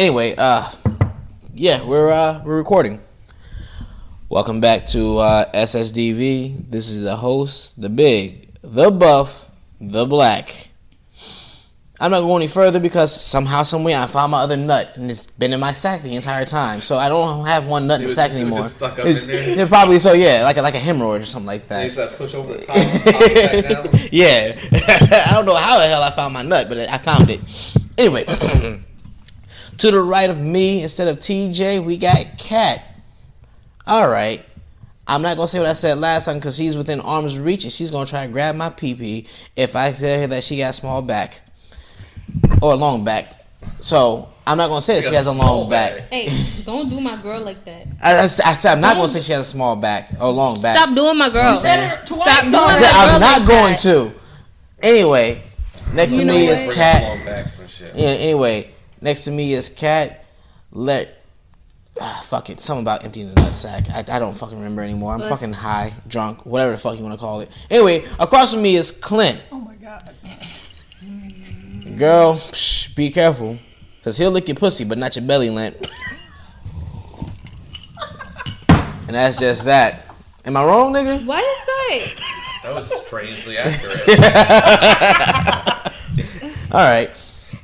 Anyway, yeah, we're recording. Welcome back to Ssdv. This is the host, the big, the buff, the black. I'm not going any further because somehow, someway, I found my other nut, and it's been in my sack the entire time. So I don't have one nut in the sack anymore. Just stuck up in there. Probably so, yeah, like a hemorrhoid or something like that. You used to push over the top and pop it back down. Yeah, I don't know how the hell I found my nut, but I found it. Anyway, to the right of me, instead of TJ, we got Kat. All right. I'm not going to say what I said last time because she's within arm's reach and she's going to try to grab my pee-pee if I tell her that she got small back. Or a long back. So, I'm not going to say that she has a long back. Hey, don't do my girl like that. I said I'm not going to say she has a small back or long back. Stop doing my girl. You said it twice. Stop doing my I girl said I'm not like going that. to. Anyway, next to me is Kat. Long backs and shit. Yeah, anyway, next to me is Kat. Fuck it. Something about emptying the nut sack. I don't fucking remember anymore. I'm fucking high, drunk, whatever the fuck you want to call it. Anyway, across from me is Clint. Oh my god. Girl, be careful. Because he'll lick your pussy, but not your belly lint. And that's just that. Am I wrong, nigga? What is that? That was strangely accurate. All right.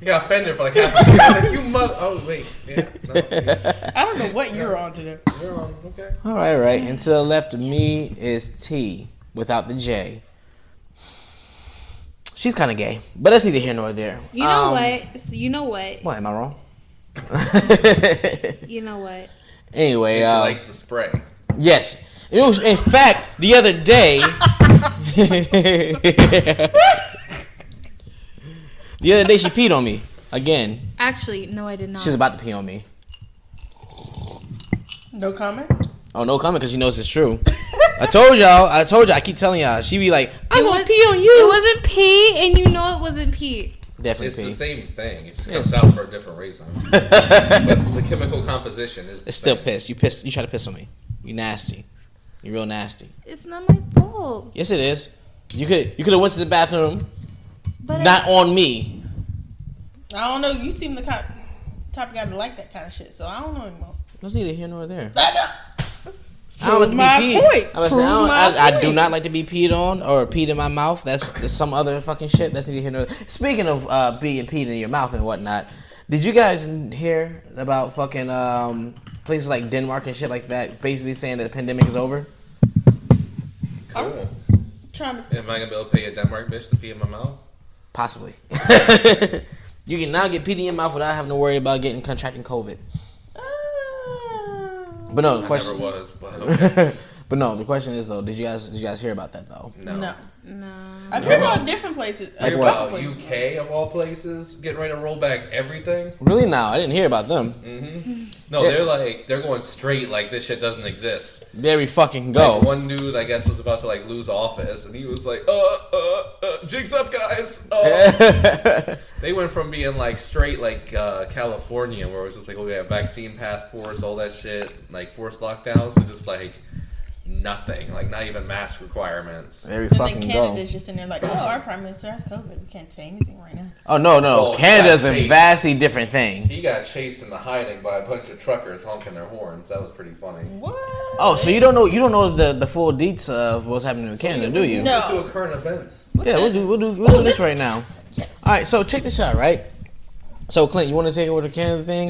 You got offended for like half a second. I was like, you mother. Oh, wait. Yeah. No, yeah. I don't know what you're on today. You're on. Okay. All right. And to the left of me is T, without the J. She's kind of gay, but that's neither here nor there. You know what? You know what? What, am I wrong? You know what? Anyway, She likes to spray. yes. It was, in fact, the other day. The other day she peed on me again. Actually, no, I did not. She's about to pee on me. No comment? Oh, no comment because she knows it's true. I told y'all. I keep telling y'all. She be like, I'm going to pee on you. It wasn't pee, and you know it wasn't pee. Definitely It's pee. the same thing. It just comes out for a different reason. But the chemical composition is. It's still piss. You try to piss on me. You nasty. You real nasty. It's not my fault. Yes, it is. You could have went to the bathroom. But Not on me. I don't know. You seem the type of guy to like that kind of shit, so I don't know anymore. That's neither here nor there. I don't like to be peed. I do not like to be peed on or peed in my mouth. That's some other fucking shit. That's neither here nor there. Speaking of being peed in your mouth and whatnot, did you guys hear about fucking places like Denmark and shit like that basically saying that the pandemic is over? Cool. Trying to. Am I gonna be able to pay a Denmark bitch to pee in my mouth? Possibly. You can now get peed in your mouth without having to worry about contracting COVID. But no, the question. I never was, but okay. But no, the question is though, did you guys hear about that though? No. No. I've heard about different places. Like Hear what? about UK of all places getting ready to roll back everything. Really? Now I didn't hear about them. No, Yeah. they're going straight like this shit doesn't exist. There we fucking go. Like, one dude, I guess, was about to like lose office, and he was like, jigs up, guys. They went from being like straight like California, where it was just like, oh, we have vaccine passports, all that shit, like forced lockdowns, to just like nothing, like not even mask requirements. There we And fucking then go. Canada's just in there like, oh, our prime minister has COVID. We can't say anything right now. Oh no, Well, Canada's a that's vastly different thing. He got chased into hiding by a bunch of truckers honking their horns. That was pretty funny. What? Oh, so you don't know the full deets of what's happening in Canada, do you? No. Let's do a current events. Yeah, we'll do this right now. All right, so check this out, right? So Clint, you want to take over the Canada thing?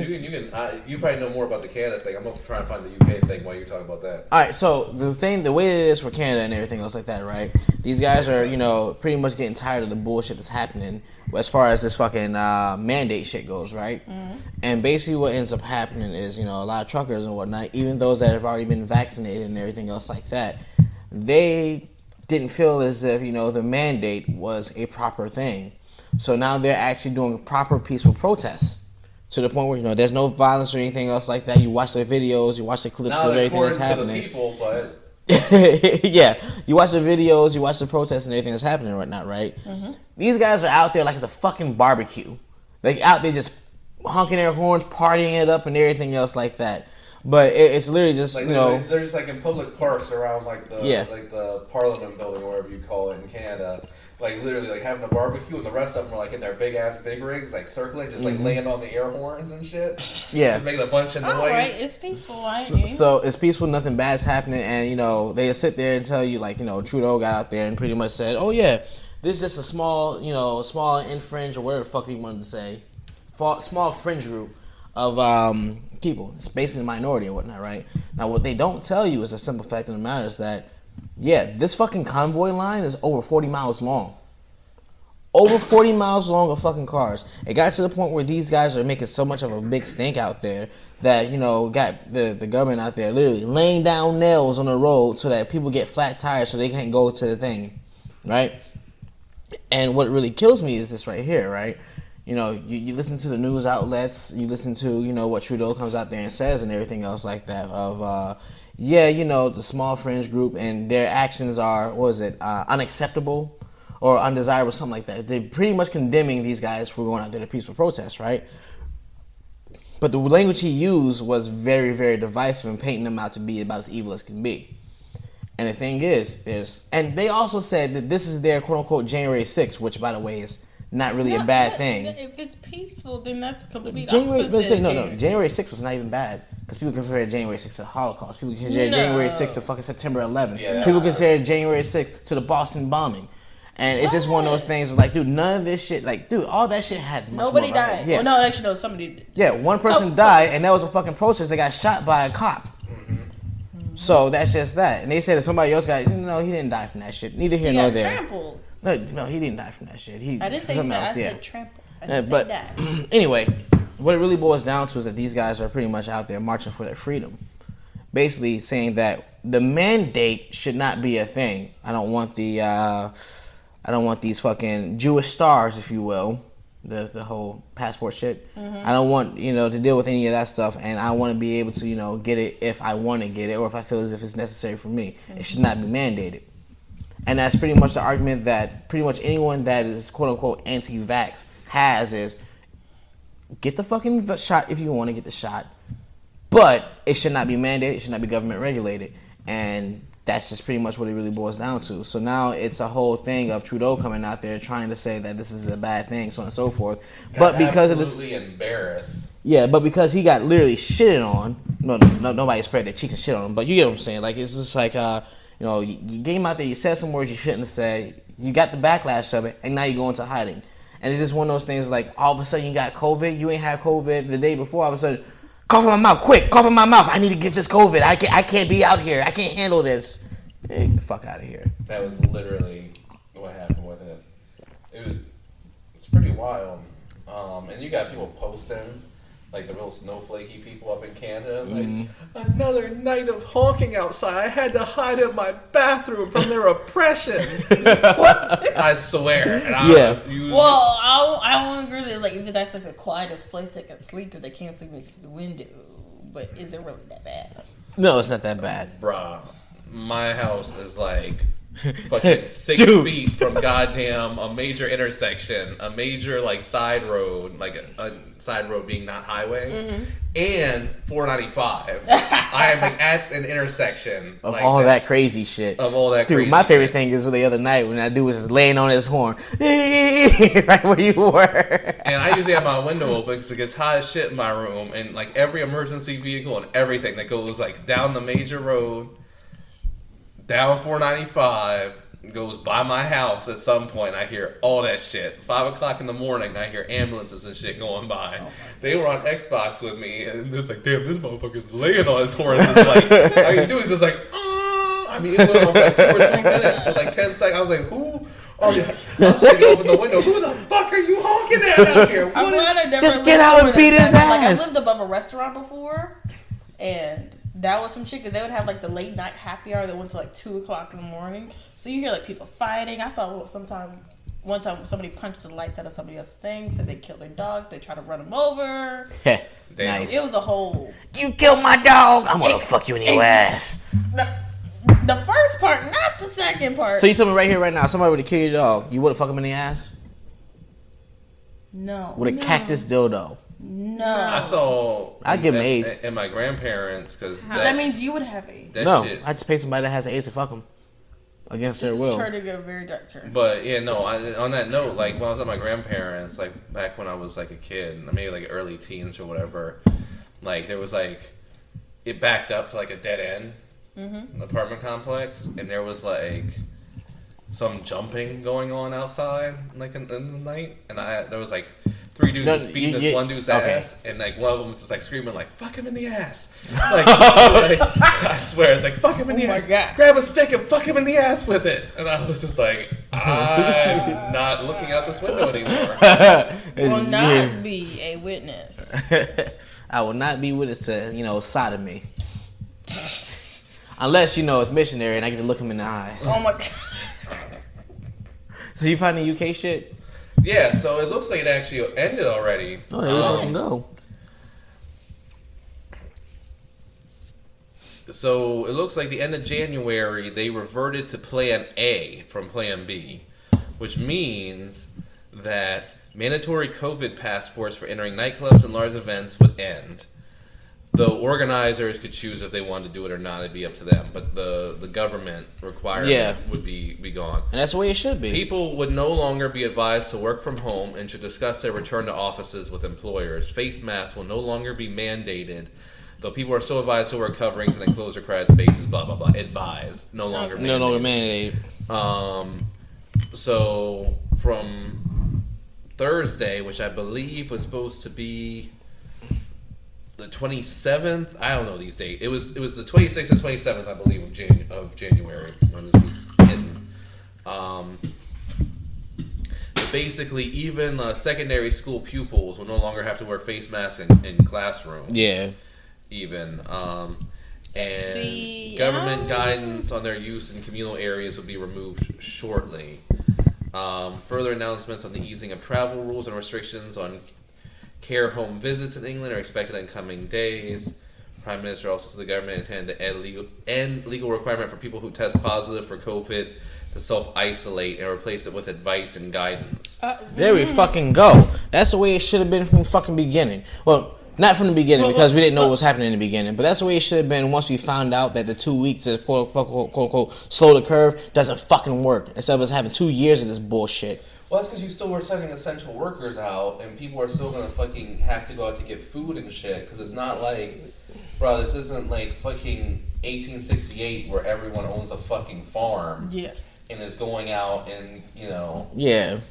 You probably know more about the Canada thing. I'm gonna try and find the UK thing while you're talking about that. All right, so the way it is for Canada and everything else like that, right? These guys are, pretty much getting tired of the bullshit that's happening as far as this fucking mandate shit goes, right? Mm-hmm. And basically what ends up happening is, a lot of truckers and whatnot, even those that have already been vaccinated and everything else like that, they didn't feel as if, the mandate was a proper thing. So now they're actually doing proper peaceful protests to the point where, there's no violence or anything else like that. You watch the videos, you watch the clips of everything that's happening. To the people, but yeah, you watch the videos, you watch the protests and everything that's happening right now, right? Mm-hmm. These guys are out there like it's a fucking barbecue. Like out there just honking their horns, partying it up and everything else like that. But it's literally just, Like, you know, they're just like in public parks around like the Yeah. like the Parliament building or whatever you call it in Canada. Like literally like having a barbecue, and the rest of them are like in their big rigs, like circling, just like laying on the air horns and shit. Yeah. Just making a bunch of noise. All right, it's peaceful. I ain't. So it's peaceful, nothing bad's happening, and you know they sit there and tell you like, you know, Trudeau got out there and pretty much said, oh yeah, this is just a small, you know, small infringe or whatever the fuck he wanted to say, small fringe group of people. It's basically a minority or whatnot, right? Now what they don't tell you is a simple fact of the matter is that, yeah, this fucking convoy line is over 40 miles long. Over 40 miles long of fucking cars. It got to the point where these guys are making so much of a big stink out there that, you know, got the government out there literally laying down nails on the road so that people get flat tires so they can't go to the thing, right? And what really kills me is this right here, right? You know, you listen to the news outlets, you listen to, you know, what Trudeau comes out there and says and everything else like that of, yeah, you know, the small fringe group and their actions are, what is it, unacceptable or undesirable, something like that. They're pretty much condemning these guys for going out there to peaceful protest, right? But the language he used was very, very divisive and painting them out to be about as evil as can be. And the thing is, and they also said that this is their quote-unquote January 6th, which, by the way, is not really a bad thing. If it's peaceful, then that's complete January, opposite. no, January 6th was not even bad because people compare January 6th to the Holocaust. People compare January 6th to fucking September 11th. Yeah, people compare January 6th to the Boston bombing. And it's just one of those things like, dude, none of this shit, like, dude, all that shit had much Nobody more died. value. Yeah. Well, no, actually, no, somebody did. Yeah, one person died, and that was a fucking protest that got shot by a cop. So that's just that. And they said that somebody else got, no, he didn't die from that shit. Neither here He nor got there. trampled. No, he didn't die from that shit. I didn't say something that. else, I yeah. said trampled. I didn't say But that. anyway, what it really boils down to is that these guys are pretty much out there marching for their freedom. Basically saying that the mandate should not be a thing. I don't want these fucking Jewish stars, if you will, the whole passport shit. I don't want, you know, to deal with any of that stuff, and I want to be able to, you know, get it if I want to get it or if I feel as if it's necessary for me. It should not be mandated. And that's pretty much the argument that pretty much anyone that is quote-unquote anti-vax has is get the fucking shot if you want to get the shot, but it should not be mandated, it should not be government regulated. And that's just pretty much what it really boils down to. So now it's a whole thing of Trudeau coming out there trying to say that this is a bad thing, so on and so forth. But because of this, absolutely embarrassed. yeah, but because he got literally shitted on, no, nobody spread their cheeks and shit on him. But you get what I'm saying? Like, it's just like, you know, you came out there, you said some words you shouldn't have said, you got the backlash of it, and now you go into hiding. And it's just one of those things like, all of a sudden you got COVID, you ain't had COVID the day before, all of a sudden, cough in my mouth, quick, cough in my mouth, I need to get this COVID, I can't be out here, I can't handle this. Hey, get the fuck out of here. That was literally what happened with it. It's pretty wild. And you got people posting, like the real snowflakey people up in Canada, like, another night of honking outside. I had to hide in my bathroom from their oppression. I swear. And Well, I won't agree that, like, if that's like the quietest place they can sleep if they can't sleep next to the window. But is it really that bad? No, it's not that bad. Bruh, my house is like fucking 6 Dude. feet from goddamn a major intersection, a major like side road, like a side road being not highway, and 495. I am like at an intersection Of like all that crazy shit. Of all that Dude, crazy my favorite shit. thing is the other night when that dude was just laying on his horn. Right where you were. And I usually have my window open because it gets hot as shit in my room, and like every emergency vehicle and everything that goes like down the major road, down 495, goes by my house at some point. I hear all that shit. 5 o'clock in the morning, I hear ambulances and shit going by. They were on Xbox with me, and it's like, damn, this motherfucker's laying on his horn. It's like, all you do is just like, I mean, it went on for like 2 or 3 minutes for like 10 seconds. I was like, who? Oh, yeah. I was trying to open the window. Who the fuck are you honking at out here? I'm glad I never Just lived get out and over beat his that. Like, I ass. lived above a restaurant before, and that was some shit because they would have like the late night happy hour that went to like 2 o'clock in the morning. So you hear like people fighting. I saw one time somebody punched the lights out of somebody else's thing, said they killed their dog. They tried to run him over. Damn. Nice. It was a whole. You killed my dog. I'm gonna fuck you in your ass. The first part, not the second part. So you tell me right here, right now, somebody would have killed your dog. You would have fucked him in the ass No. with a cactus dildo. No. I saw. I'd give him AIDS. And my grandparents, because That means you would have AIDS. that No, shit. I just pay somebody that has AIDS to fuck them against This their is will. turning a very dark turn. But yeah, no. On that note, like when I was at my grandparents, like back when I was like a kid, maybe like early teens or whatever, like there was like it backed up to like a dead end apartment complex, and there was like some jumping going on outside, like in the night, and there was like 3 dudes just beating this one dude's ass, and like one of them was just like screaming like "fuck him in the ass," like I swear it's like "fuck him in the ass." God. Grab a stick and fuck him in the ass with it, and I was just like, I'm not looking out this window anymore. Will not be a witness. I will not be witness to sodomy, unless it's missionary and I get to look him in the eyes. Oh my god. So you find the UK shit? Yeah, so it looks like it actually ended already. Oh, there we fucking go. So it looks like the end of January they reverted to Plan A from Plan B, which means that mandatory COVID passports for entering nightclubs and large events would end. The organizers could choose if they wanted to do it or not. It'd be up to them. But the government requirement would be gone. And that's the way it should be. People would no longer be advised to work from home and should discuss their return to offices with employers. Face masks will no longer be mandated, though people are still advised to wear coverings and enclosed or crowded spaces, blah, blah, blah. Advised. No longer mandated. No longer mandated. So from Thursday, which I believe was supposed to be the 27th, I don't know these dates. It was the 26th and 27th, I believe, of January when this was hitting. But basically, even secondary school pupils will no longer have to wear face masks in classrooms. Yeah. Even. And government guidance on their use in communal areas will be removed shortly. Further announcements on the easing of travel rules and restrictions on care home visits in England are expected in coming days. Prime Minister also said the government intended to end legal requirement for people who test positive for COVID to self-isolate and replace it with advice and guidance. There we fucking go. That's the way it should have been from the fucking beginning. Well, not from the beginning because we didn't know what was happening in the beginning, but that's the way it should have been once we found out that the 2 weeks of quote unquote slow the curve doesn't fucking work. Instead of us having 2 years of this bullshit. Well, that's because you still were sending essential workers out, and people are still gonna fucking have to go out to get food and shit. Because it's not like, bro, this isn't like fucking 1868 where everyone owns a fucking farm. Yes. And is going out and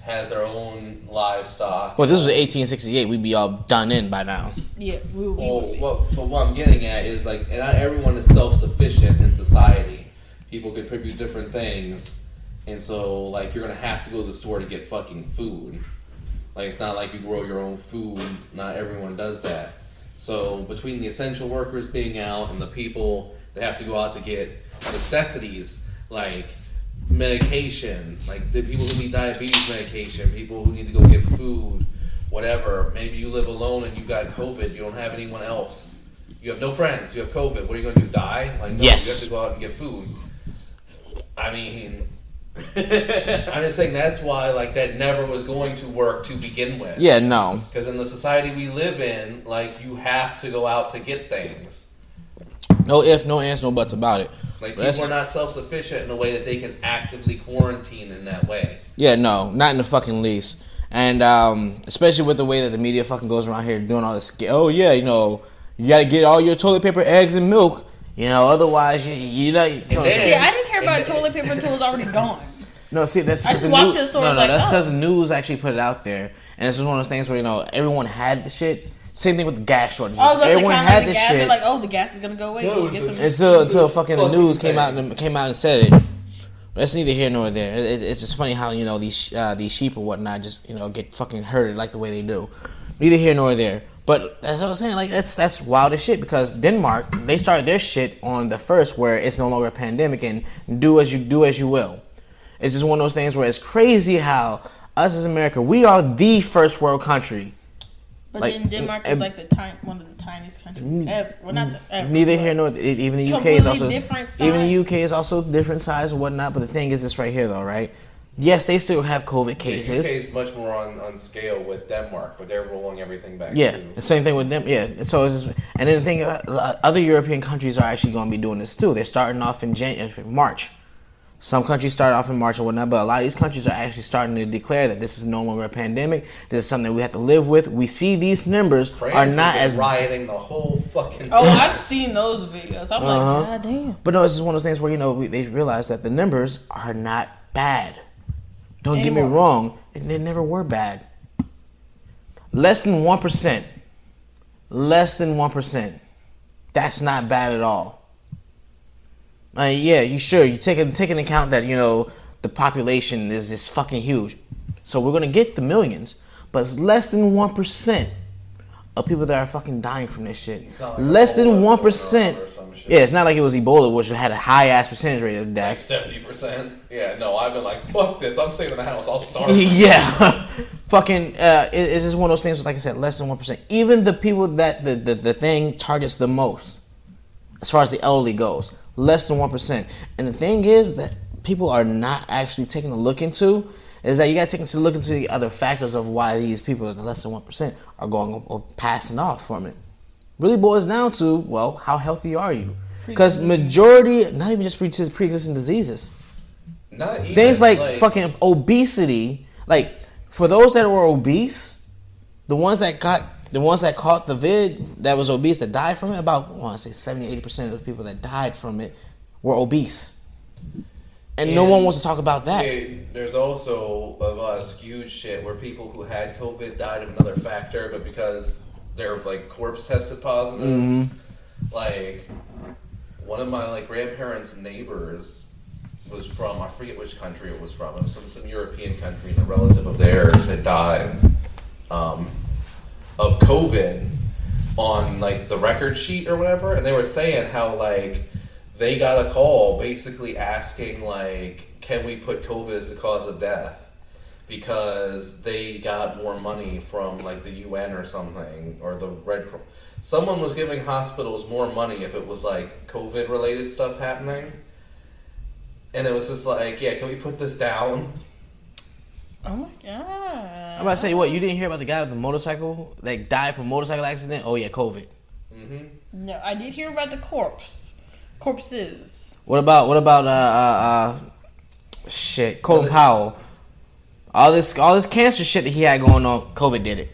has their own livestock. Well, if this was 1868, we'd be all done in by now. Yeah. What I'm getting at is like, and not everyone is self-sufficient in society. People contribute different things. And so, like, you're going to have to go to the store to get fucking food. Like, it's not like you grow your own food. Not everyone does that. So, between the essential workers being out and the people that have to go out to get necessities, like medication, like the people who need diabetes medication, people who need to go get food, whatever. Maybe you live alone and you got COVID. You don't have anyone else. You have no friends. You have COVID. What are you going to do, die? Like, no, yes. You have to go out and get food. I mean... I'm just saying that's why like that never was going to work to begin with. Yeah, no. Because in the society we live in, like you have to go out to get things. No ifs, no ands, no buts about it. Like people are not self-sufficient in a way that they can actively quarantine in that way. Yeah, no, not in the fucking least. And especially with the way that the media fucking goes around here doing all this. Oh yeah, you got to get all your toilet paper, eggs, and milk. Otherwise you know. See, I didn't hear about toilet paper until it was already gone. No, see, that's I because just walked to the store. No, and like, that's oh. because the news actually put it out there, and this was one of those things where everyone had the shit. Same thing with the gas shortages. Everyone had this shit. Like, oh, the gas is gonna go away. Until fucking the news came out and said it. That's neither here nor there. It's just funny how these sheep or whatnot just get fucking herded like the way they do. Neither here nor there. But that's what I'm saying. Like that's wild as shit because Denmark, they started their shit on the 1st where it's no longer a pandemic and do as you will. It's just one of those things where it's crazy how us as America, we are the first world country. But then Denmark is like one of the tiniest countries ever. Well, not ever. Neither here nor even the UK is also different size. Even the UK is also different size and whatnot. But the thing is this right here though, right? Yes, they still have COVID The cases. UK is much more on scale with Denmark, but they're rolling everything back Yeah, too. the same thing with them. Yeah, so it's just, and then the thing, other European countries are actually going to be doing this too. They're starting off in March. Some countries start off in March or whatnot, but a lot of these countries are actually starting to declare that this is no longer a pandemic. This is something we have to live with. We see these numbers France are not has as been rioting the whole fucking. Oh, I've seen those videos. I'm like, God damn. But no, it's just one of those things where they realize that the numbers are not bad. Don't get me Anymore. wrong; they never were bad. Less than 1%. Less than 1%. That's not bad at all. Yeah, you take into account that the population is just fucking huge, so we're gonna get the millions, but it's less than 1% of people that are fucking dying from this shit. Like Less than Ebola 1%. or some shit. Yeah, it's not like it was Ebola, which had a high ass percentage rate of Like death. 70%. Yeah, no, I've been like, fuck this. I'm staying in the house. I'll starve. Yeah, fucking. It's just one of those things. Like I said, less than 1%. Even the people that the thing targets the most, as far as the elderly goes, less than 1%. And the thing is that people are not actually taking a look into is that you got to take a look into the other factors of why these people that are less than 1% are going or passing off from it. Really boils down to, well, how healthy are you? Because majority, not even just pre-existing diseases, Not even, things like fucking obesity. Like for those that were obese, the ones that caught the vid that was obese that died from it, about I want to say 70-80% of the people that died from it were obese. And no one wants to talk about that. Yeah, there's also a lot of skewed shit where people who had COVID died of another factor, but because their like corpse tested positive, like one of my like grandparents' neighbors was from, I forget which country it was from. It was from some European country, and a relative of theirs had died of COVID on like the record sheet or whatever, and they were saying how like they got a call basically asking like, can we put COVID as the cause of death? Because they got more money from like the UN or something, or the Red Cross. Someone was giving hospitals more money if it was like COVID related stuff happening. And it was just like, yeah, can we put this down? Oh my God. I'm about to say, what, you didn't hear about the guy with the motorcycle that died from a motorcycle accident? Oh yeah, COVID. No, I did hear about the corpses. What about Colin Powell? All this cancer shit that he had going on, COVID did it.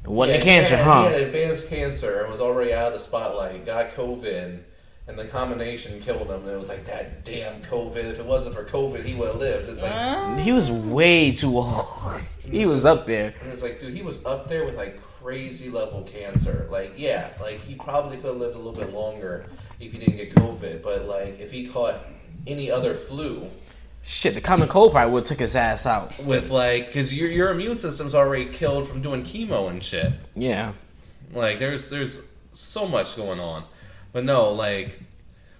It wasn't cancer, He huh? had advanced cancer and was already out of the spotlight, got COVID, and the combination killed him. And it was like, that damn COVID. If it wasn't for COVID, he would have lived. It's like, He was way too old. He was up there. and it's like, dude, he was up there with like crazy level cancer. Like, yeah, like he probably could have lived a little bit longer if he didn't get COVID. But like, if he caught any other flu, Shit, the common cold probably would have took his ass out. with like, because your immune system's already killed from doing chemo and shit. Yeah. Like, there's so much going on. But no, like,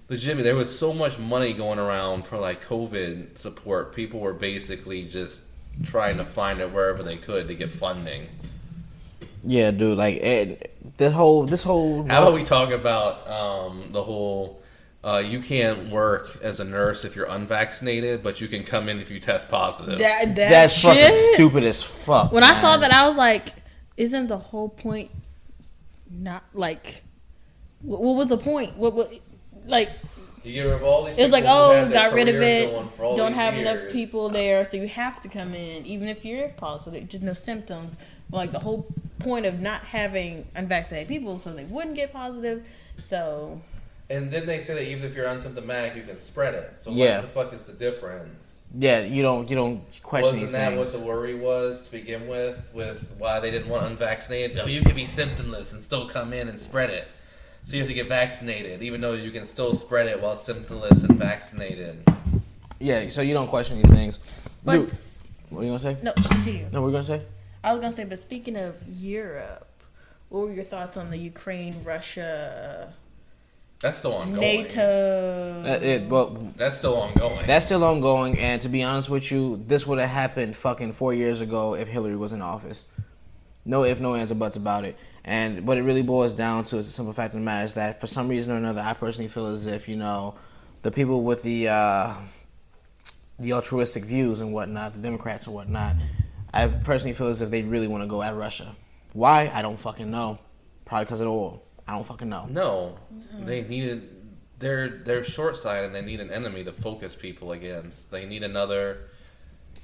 legitimately, there was so much money going around for, like, COVID support. People were basically just trying to find it wherever they could to get funding. Yeah, dude, like, this whole... How about we talk about the whole... you can't work as a nurse if you're unvaccinated, but you can come in if you test positive. That's shit. fucking stupid as fuck. When man. I saw that, I was like, isn't the whole point not like... What was the point? What like... You get rid of all these It was like, people who oh, had their got rid of careers it. going for all Don't these have enough years. people there, so you have to come in, even if you're positive, just no symptoms. Like the whole point of not having unvaccinated people, so they wouldn't get positive. So, And then they say that even if you're asymptomatic, you can spread it. So Yeah. what the fuck is the difference? Yeah, you don't question Wasn't these that things. what the worry was to begin with why they didn't want unvaccinated? Oh, you could be symptomless and still come in and spread it. So you have to get vaccinated, even though you can still spread it while symptomless and vaccinated. Yeah, so you don't question these things. but Dude, what are you gonna say? no, continue. No, what are you gonna say? I was gonna say, but speaking of Europe, what were your thoughts on the Ukraine, Russia, That's still ongoing. NATO? Well, That's still ongoing. that's still ongoing, and to be honest with you, this would have happened fucking 4 years ago if Hillary was in office. No ifs, no ands, or buts about it. And what it really boils down to is the simple fact of the matter is that for some reason or another, I personally feel as if, the people with the the altruistic views and whatnot, the Democrats and whatnot, I personally feel as if they really want to go at Russia. Why? I don't fucking know. Probably because of the oil. I don't fucking know. No, they needed. They're short-sighted. And they need an enemy to focus people against. They need another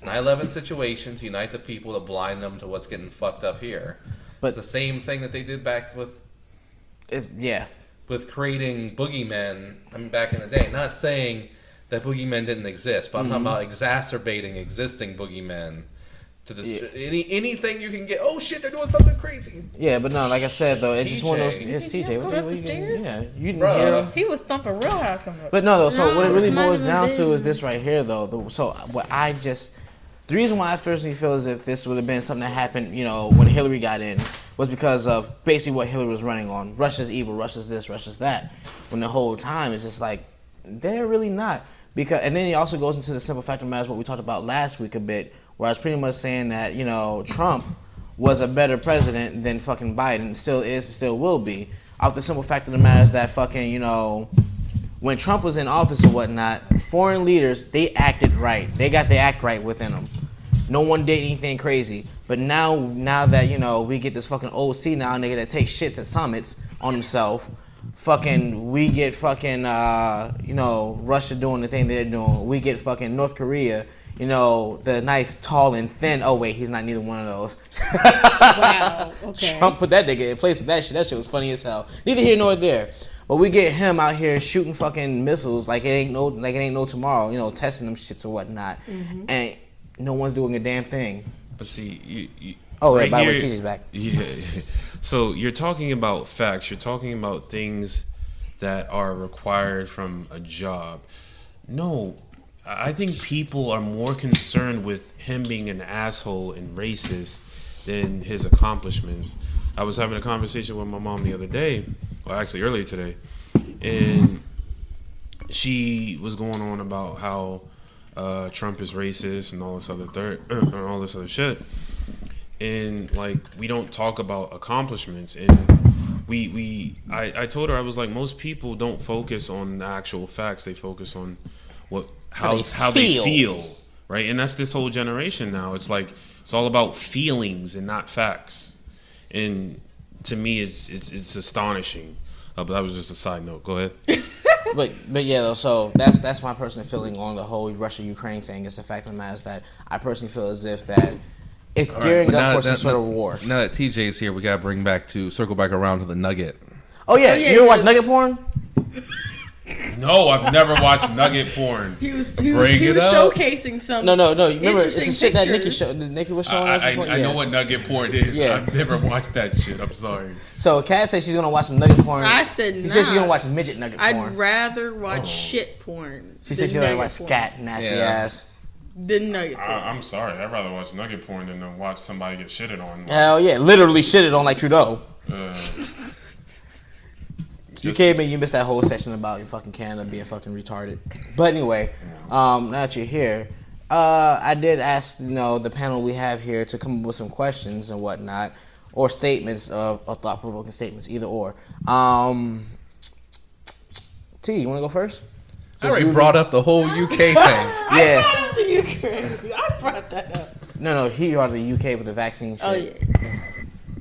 9/11 situation to unite the people to blind them to what's getting fucked up here. But it's the same thing that they did back with. With creating boogeymen. I mean, back in the day. Not saying that boogeymen didn't exist, but I'm talking about exacerbating existing boogeymen. To anything you can get. Oh shit, they're doing something crazy. Yeah, but no, like I said though, it's just one of those. It's TJ. Come up the stairs? Yeah, you didn't hear him. He was thumping real hard coming up. But no, though. So what it really boils it's down my to is this right here, though. The reason why I personally feel as if this would have been something that happened, you know, when Hillary got in, was because of basically what Hillary was running on. Russia's evil. Russia's this. Russia's that. When the whole time it's just like they're really not. And then he also goes into the simple fact of the matter, what we talked about last week a bit. Where I was pretty much saying that, you know, Trump was a better president than fucking Biden. Still is, and still will be. Off the simple fact of the matter is that fucking, you know, when Trump was in office or whatnot, foreign leaders, they acted right. They got the act right within them. No one did anything crazy. But now that, you know, we get this fucking OC now, nigga, that takes shits at summits on himself. Fucking, we get fucking, you know, Russia doing the thing they're doing. We get fucking North Korea. You know, the nice, tall, and thin. Oh, wait, he's not neither one of those. Wow, okay. Trump put that nigga in place with that shit. That shit was funny as hell. Neither here nor there. But we get him out here shooting fucking missiles like it ain't no tomorrow, you know, testing them shits or whatnot. Mm-hmm. And no one's doing a damn thing. But see, you right by the way, TJ's back. Yeah. So you're talking about facts. You're talking about things that are required from a job. No. I think people are more concerned with him being an asshole and racist than his accomplishments. I was having a conversation with my mom the other day, or actually earlier today, and she was going on about how Trump is racist and all this other shit. And like, we don't talk about accomplishments. And I told her, I was like, most people don't focus on the actual facts. They focus on how they feel, right? And that's this whole generation now. It's like it's all about feelings and not facts. And to me, it's astonishing. But that was just a side note. Go ahead. but yeah, though. So that's my personal feeling on the whole Russia-Ukraine thing. It's the fact of the matter is that I personally feel as if that it's gearing up for some sort of war. Now that TJ's here, we gotta circle back around to the Nugget. Oh yeah, you ever watch Nugget porn? No, I've never watched nugget porn. He was showcasing some. No. Remember, it's the shit that Nikki was showing us before. I know what nugget porn is. Yeah. I've never watched that shit. I'm sorry. So Kat said she's gonna watch some nugget porn. I said no. She said she's gonna watch midget nugget porn. I'd rather watch shit porn. She said she's gonna watch scat, nasty ass. Than nugget porn. I'm sorry. I'd rather watch nugget porn than to watch somebody get shitted on. Hell yeah, literally shitted on like Trudeau. You came in, you missed that whole section about your fucking Canada being fucking retarded. But anyway, now that you're here, I did ask, you know, the panel we have here to come up with some questions and whatnot, or statements of thought-provoking statements, either or. T, you want to go first? I already brought up the whole UK thing. Yeah. I brought up the UK. I brought that up. No, he brought the UK with the vaccine shit. Oh yeah.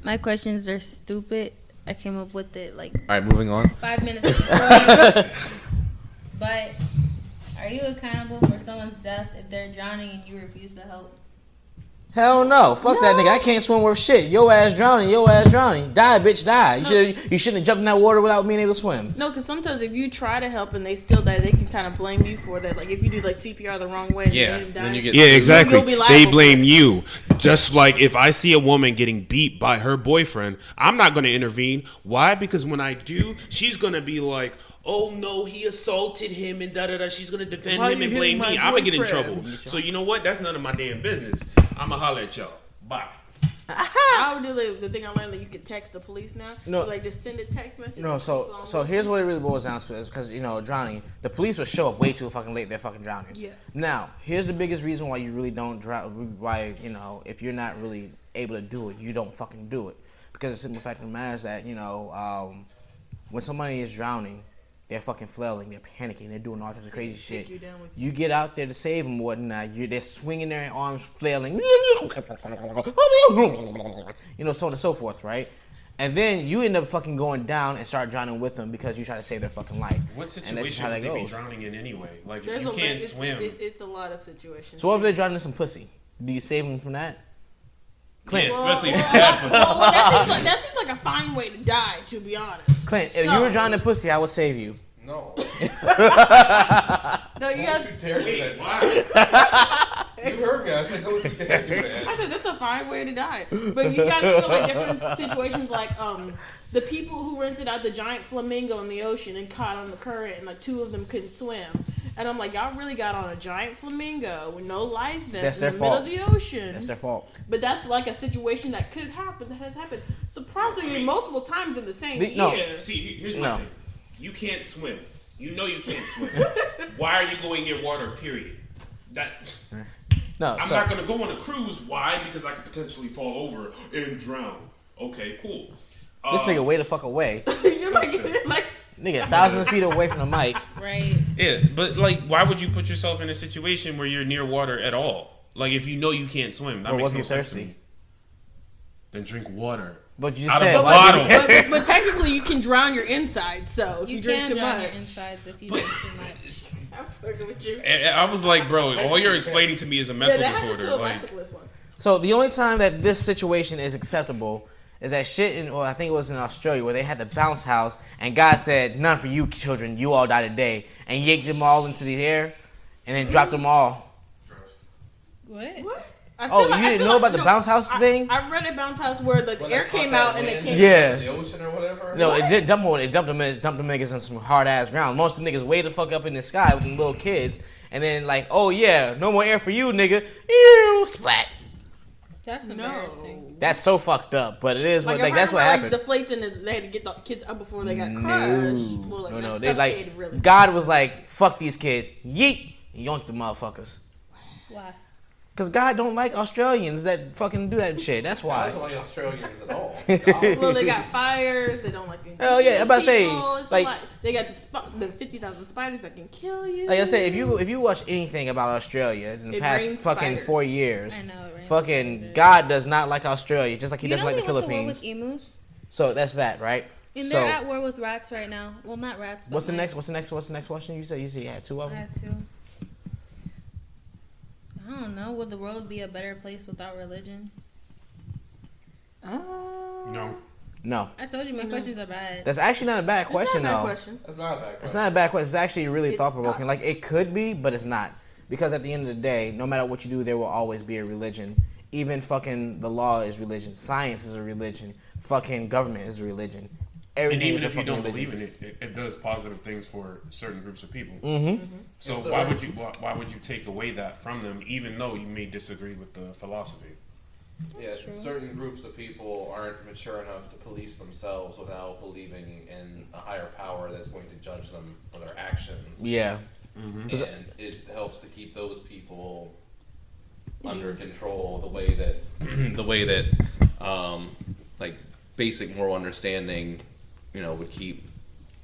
My questions are stupid. I came up with it like All right, moving on. 5 minutes before. But are you accountable for someone's death if they're drowning and you refuse to help? Hell no. Fuck that nigga. I can't swim worth shit. Your ass drowning. Die, bitch, die. You shouldn't have jumped in that water without being able to swim. No, because sometimes if you try to help and they still die, they can kind of blame you for that. Like if you do like CPR the wrong way, and then you get exactly. You'll be liable They blame you. Just like if I see a woman getting beat by her boyfriend, I'm not going to intervene. Why? Because when I do, she's going to be like, oh no, he assaulted him and da-da-da. She's going to defend him and blame me. I'm going to get in trouble. So you know what? That's none of my damn business. I'm going to holler at y'all. Bye. I would do the thing I learned that you can text the police now. No. Like just send a text message. No, so here's what it really boils down to is because, you know, drowning, the police will show up way too fucking late. They're fucking drowning. Yes. Now, here's the biggest reason why you really don't drown, why, you know, if you're not really able to do it, you don't fucking do it. Because the simple fact of the matter is that, you know, when somebody is drowning, they're fucking flailing, they're panicking, they're doing all types of crazy shit. you down with You get out there to save them, whatnot. They're swinging their arms, flailing, so on and so forth, right? And then you end up fucking going down and start drowning with them because you try to save their fucking life. What And that's situation how would that they be goes. drowning in anyway? Like, There's if you can't it's, swim. It's a lot of situations. So what if they're drowning in some pussy? Do you save them from that? Clint, Clint. especially if it's bad pussy. that seems like a fine way to die, to be honest. Clint, if So- you were drowning in pussy, I would save you. No. No, you Don't guys. you dare do Wait, that. why? You heard me. I said, don't you dare do I that. said that's a fine way to die. But you gotta think of like different situations, like the people who rented out the giant flamingo in the ocean and caught on the current, and like 2 of them couldn't swim. And I'm like, y'all really got on a giant flamingo with no life That's vest their in the middle fault. of the ocean. That's their fault. But that's like a situation that could happen, that has happened surprisingly multiple times in the same No. year. See, here's my No. thing. You can't swim. You know you can't swim. Why are you going near water, period? No, I'm so not going to go on a cruise. Why? Because I could potentially fall over and drown. Okay, cool. this nigga way the fuck away. You're like, Nigga, thousands of feet away from the mic. Right. Yeah, but like, why would you put yourself in a situation where you're near water at all? Like, if you know you can't swim, that Or makes what no if sense you're to me. thirsty? Then drink water. But you Out of said a why- bottle. but technically you can drown your insides, so if you, drink can too drown much. your insides if you drink too much. I'm fucking with you. And I was like, bro, all you're explaining to me is a mental that happened disorder. to a Like, bicyclist once. So the only time that this situation is acceptable is that shit in, or I think it was in Australia, where they had the bounce house, and God said, "None for you, children. You all die today," and yanked them all into the air, and then dropped them all. What? What? Oh, you didn't know about the bounce house thing? I read a bounce house where the When air they caught came that out and it wind came. Yeah. in the ocean or whatever. No, it did dump them. It dumped them niggas on some hard ass ground. Most of the niggas way the fuck up in the sky with them little kids, and then like, oh yeah, no more air for you, nigga. Ew, splat. That's embarrassing. No. That's so fucked up, but it is what Like, that's what happened. Like, deflates and they had to get the kids up before they got crushed. Well, like, No, not they like suffocated, really. God was like, fuck these kids, yeet, and yoinked the motherfuckers. Why? Cause God don't like Australians that fucking do that shit. That's I why. don't like Australians at all. Well, they got fires. They don't like the Hell yeah, I'm about to say, people. It's a like- lot. They got the 50,000 spiders that can kill you. Like I said, if you watch anything about Australia in the It past rains fucking spiders. 4 years, I know, right? fucking God does not like Australia, just like He You doesn't know like the we went to war with Philippines. emus? So that's that, right? And So they're at war with rats right now. Well, not rats. But what's the next? mice. What's the next question? You said you had 2 of I them. had to. I don't know. Would the world be a better place without religion? no. No, I told you my questions are bad. that's actually not a bad question That's not a though. bad question. That's not a bad It's question. not a bad question. It's actually really It's thought provoking. not. Like it could be, but it's not. Because at the end of the day, no matter what you do, there will always be a religion. Even fucking the law is religion. Science is a religion. Fucking government is a religion. And Everything even is a if you fucking don't religion. believe in it, it does positive things for certain groups of people. Mm-hmm. So And so- why would you take away that from them, even though you may disagree with the philosophy? Yeah, true. certain groups of people aren't mature enough to police themselves without believing in a higher power that's going to judge them for their actions. Yeah. And it helps to keep those people under control the way that like basic moral understanding, would keep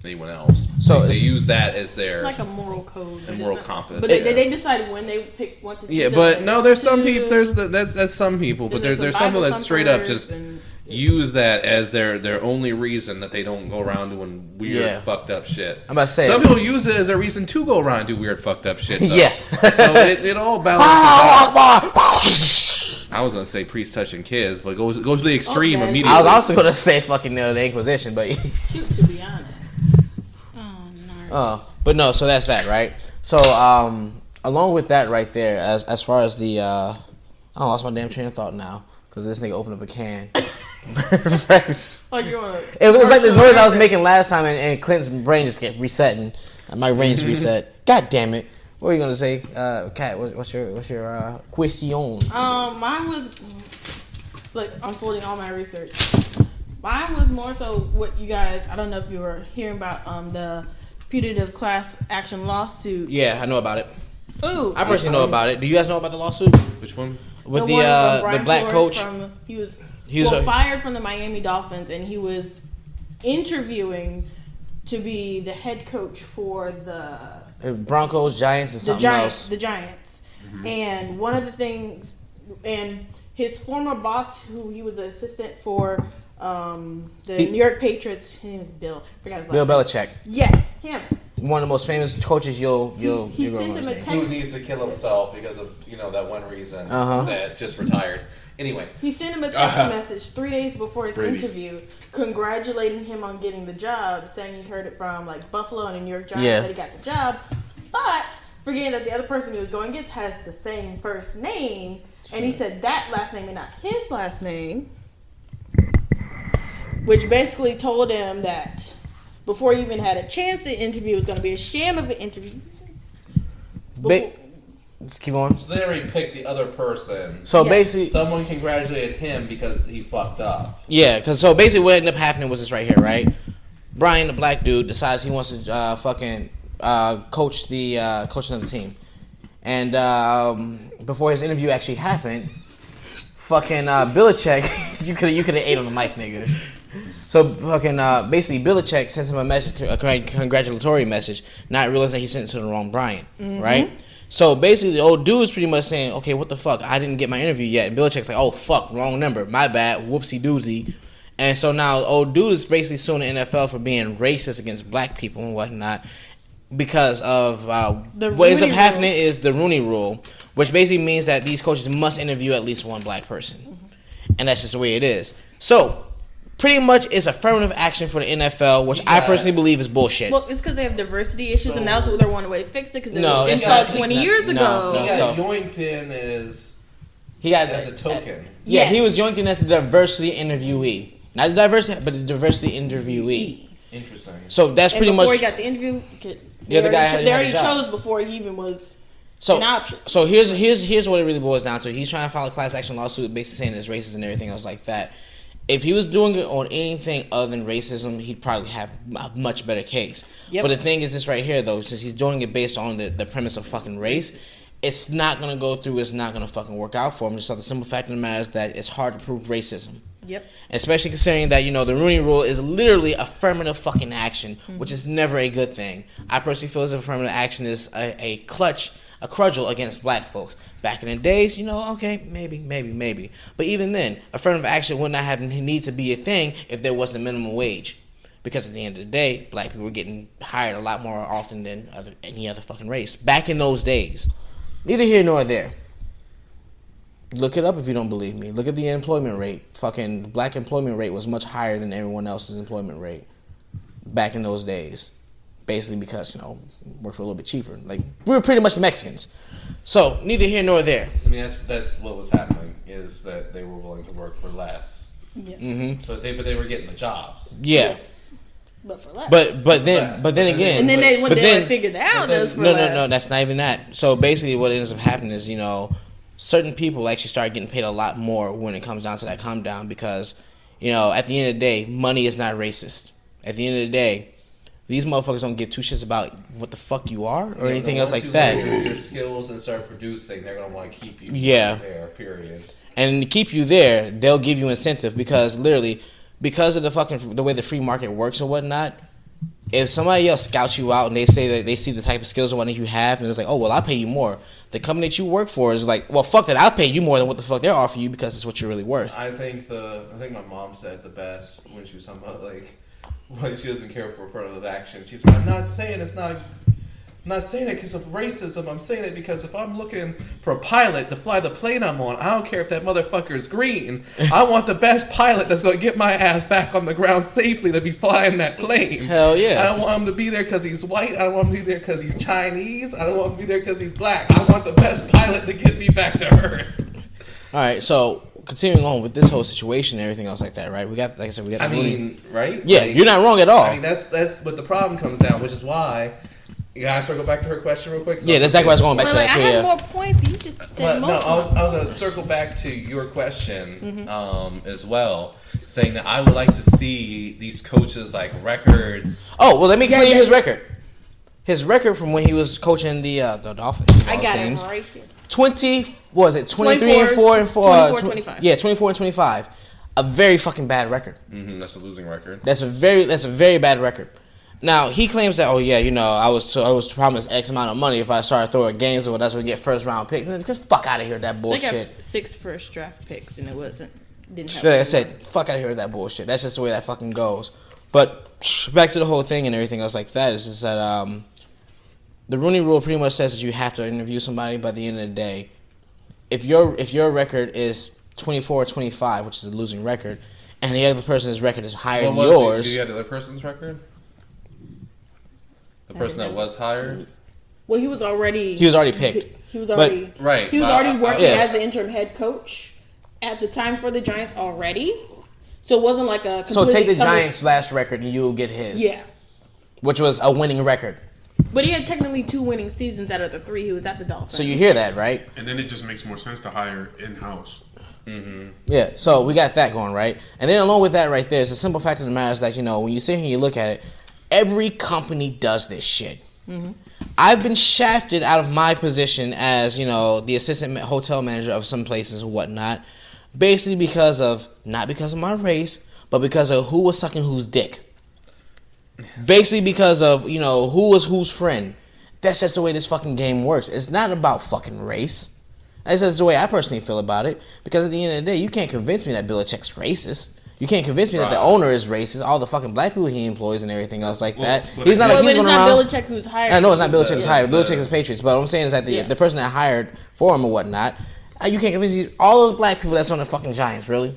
anyone else. So they it's- use that as their Like a moral code. but a it's moral not- compass. But they decide when they pick what to choose. Yeah, but no, there's some people. That's some people, but Then there's some some people Bible that straight up thumpers just and- use that as their only reason that they don't go around doing weird, Yeah. fucked up shit. I'm about to say. Some people use it as a reason to go around and do weird, fucked up shit. Though. Yeah. So it all balances out. I was gonna say priest touching kids, but go to the extreme Okay. immediately. I was also gonna say fucking the Inquisition, but Just to be honest. Oh, but no. So that's that, right? So along with that, right there, as far as the I lost my damn train of thought now because this nigga opened up a can. Oh, you want It was like the noise I was making last time, and Clint's brain just kept resetting. My brain just reset. God damn it! What were you gonna say, Kat? What's your question? Mine was like unfolding all my research. Mine was more so what you guys. I don't know if you were hearing about the putative class action lawsuit. Yeah, I know about it. Ooh, I personally know about it. Do you guys know about the lawsuit Which one? with one from the Brian black Flores coach? He was He was fired from the Miami Dolphins, and he was interviewing to be the head coach for the Broncos, Giants, and something else. The Giants. And one of the things, and his former boss, who he was an assistant for the New York Patriots, his name is Bill. I forgot his last Bill name. Belichick. Yes, him. One of the most famous coaches you'll He grow sent him a name. text. Who needs to kill himself because of that one reason Uh-huh. that just retired. Anyway, He sent him a text message 3 days before his Brady. interview, congratulating him on getting the job, saying he heard it from like Buffalo and the New York Giants Yeah. that he got the job, but forgetting that the other person he was going against has the same first name, and he said that last name and not his last name, which basically told him that before he even had a chance to interview, it was going to be a sham of an interview. Let's keep on. so they already picked the other person. So Yeah. basically, Someone congratulated him because he fucked up. yeah, because so basically what ended up happening was this right here, right? Brian, the black dude, decides he wants to fucking coach the coaching of the team, and before his interview actually happened, fucking Belichick, you could have ate on the mic, nigga. So fucking basically Belichick sends him a message, a congratulatory message, not realizing that he sent it to the wrong Brian, right? So basically the old dude's pretty much saying, okay, what the fuck? I didn't get my interview yet. And Belichick's like, oh fuck, wrong number, my bad, whoopsie doozy. And so now the old dude is basically suing the NFL for being racist against black people and whatnot because of what ends up Rooney happening rules. is the Rooney Rule, which basically means that these coaches must interview at least one black person. And that's just the way it is. So pretty much it's affirmative action for the NFL, which I personally believe is bullshit. Well, it's because they have diversity issues, and that's what they're wanting a way to fix it. Because No, it was it's installed not- 20 it's not- years no, ago. no. Yeah, So- yoinked in He got as a token. Yeah, he Yes. was yoinking as the diversity interviewee. Not the diversity, but the diversity interviewee. Interesting. So that's And pretty before much. he got the interview, Yeah, the guy had they a already job. chose before he even was So, an option. so here's what it really boils down to. He's trying to file a class action lawsuit, basically saying it's racist and everything else like that. If he was doing it on anything other than racism, he'd probably have a much better case. Yep. But the thing is this right here, though, since he's doing it based on the premise of fucking race, it's not going to go through. It's not going to fucking work out for him. Just the simple fact of the matter is that it's hard to prove racism. Yep. Especially considering that, the Rooney Rule is literally affirmative fucking action, which is never a good thing. I personally feel as if affirmative action is a crudgel against black folks. Back in the days, okay, maybe. But even then, affirmative action would not have need to be a thing if there wasn't a minimum wage. Because at the end of the day, black people were getting hired a lot more often than any other fucking race. Back in those days. Neither here nor there. Look it up if you don't believe me. Look at the employment rate. Fucking black employment rate was much higher than everyone else's employment rate back in those days. Basically because, work for a little bit cheaper. Like, we were pretty much the Mexicans. So, neither here nor there. I mean, that's what was happening, is that they were willing to work for less. Yeah. Mm-hmm. But they were getting the jobs. Yeah. Yes. But for less. But then again. and then when but they then, figured that out, it was for no, less. that's not even that. So, basically what ends up happening is, certain people actually start getting paid a lot more when it comes down to that come down because, at the end of the day, money is not racist. At the end of the day, these motherfuckers don't give two shits about what the fuck you are or anything else like that. Once you learn your skills and start producing, they're gonna want to keep you. Yeah. There. Period. And to keep you there, they'll give you incentive because literally, because of the way the free market works and whatnot, if somebody else scouts you out and they say that they see the type of skills and whatnot you have, and it's like, oh well, I'll pay you more. The company that you work for is like, well, fuck that, I'll pay you more than what the fuck they're offering you because it's what you're really worth. I think my mom said the best when she was talking about why she doesn't care for affirmative action. She's like, I'm not saying it because of racism. I'm saying it because if I'm looking for a pilot to fly the plane I'm on, I don't care if that motherfucker's green. I want the best pilot that's going to get my ass back on the ground safely to be flying that plane. Hell yeah. I don't want him to be there because he's white. I don't want him to be there because he's Chinese. I don't want him to be there because he's black. I want the best pilot to get me back to Earth. All right, so continuing on with this whole situation and everything else like that, right? We got, like I said, we got. I mean, right? Yeah, Like, you're not wrong at all. I mean, that's what the problem comes down, which is why. You guys want to go back to her question real quick? Yeah, that's exactly what I was going back But to. like, That I too, had yeah. more points. You just said But most. no, I was of them. going to circle back to your question as well, saying that I would like to see these coaches like records. Oh well, let me explain Yeah, you his yeah. record. His record from when he was coaching the Dolphins. I got teams. it right here. 23 and 4 and 4. 24, 25. Yeah, 24 and 25. A very fucking bad record. That's a losing record. That's a very bad record. Now he claims that, oh yeah, I was promised X amount of money if I started throwing games, or that's when we get first round pick. Get the fuck out of here with that bullshit. They got 6 first draft picks, and didn't have. Like I said, fuck out of here with that bullshit. That's just the way that fucking goes. But back to the whole thing and everything else like that is just that the Rooney Rule pretty much says that you have to interview somebody by the end of the day. If your record is 24-25, which is a losing record, and the other person's record is higher than yours. Do you have the other person's record? The person that was hired? Well, he was already picked. He was already right. He was already working as the interim head coach at the time for the Giants already. So it wasn't like a. So take the Giants' last record and you'll get his. Yeah. Which was a winning record. But he had technically 2 winning seasons out of the 3 he was at the Dolphins. So you hear that, right? And then it just makes more sense to hire in-house. Mm-hmm. Yeah, so we got that going, right? And then along with that right there is the simple fact of the matter is that, when you sit here and you look at it, every company does this shit. Mm-hmm. I've been shafted out of my position as, the assistant hotel manager of some places and whatnot, basically not because of my race, but because of who was sucking whose dick. Basically because of, who was whose friend. That's just the way this fucking game works. It's not about fucking race. That's just the way I personally feel about it. Because at the end of the day, you can't convince me that Belichick's racist. You can't convince me that the owner is racist. All the fucking black people he employs and everything else like that. He's not it's going not around. Belichick who's hired. I know it's not Belichick who's hired. Belichick is Patriots. But what I'm saying is that the person that hired for him or whatnot, you can't convince all those black people that's on the fucking Giants, really?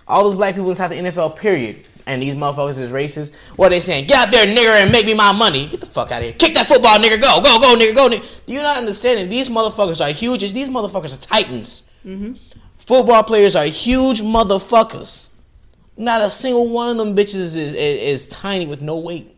All those black people inside the NFL, period. And these motherfuckers is racist. What are they saying? Get out there, nigger, and make me my money. Get the fuck out of here. Kick that football, nigger. Go, nigger, go, nigger. You're not understanding. These motherfuckers are huge. These motherfuckers are titans. Mm-hmm. Football players are huge motherfuckers. Not a single one of them bitches is tiny with no weight.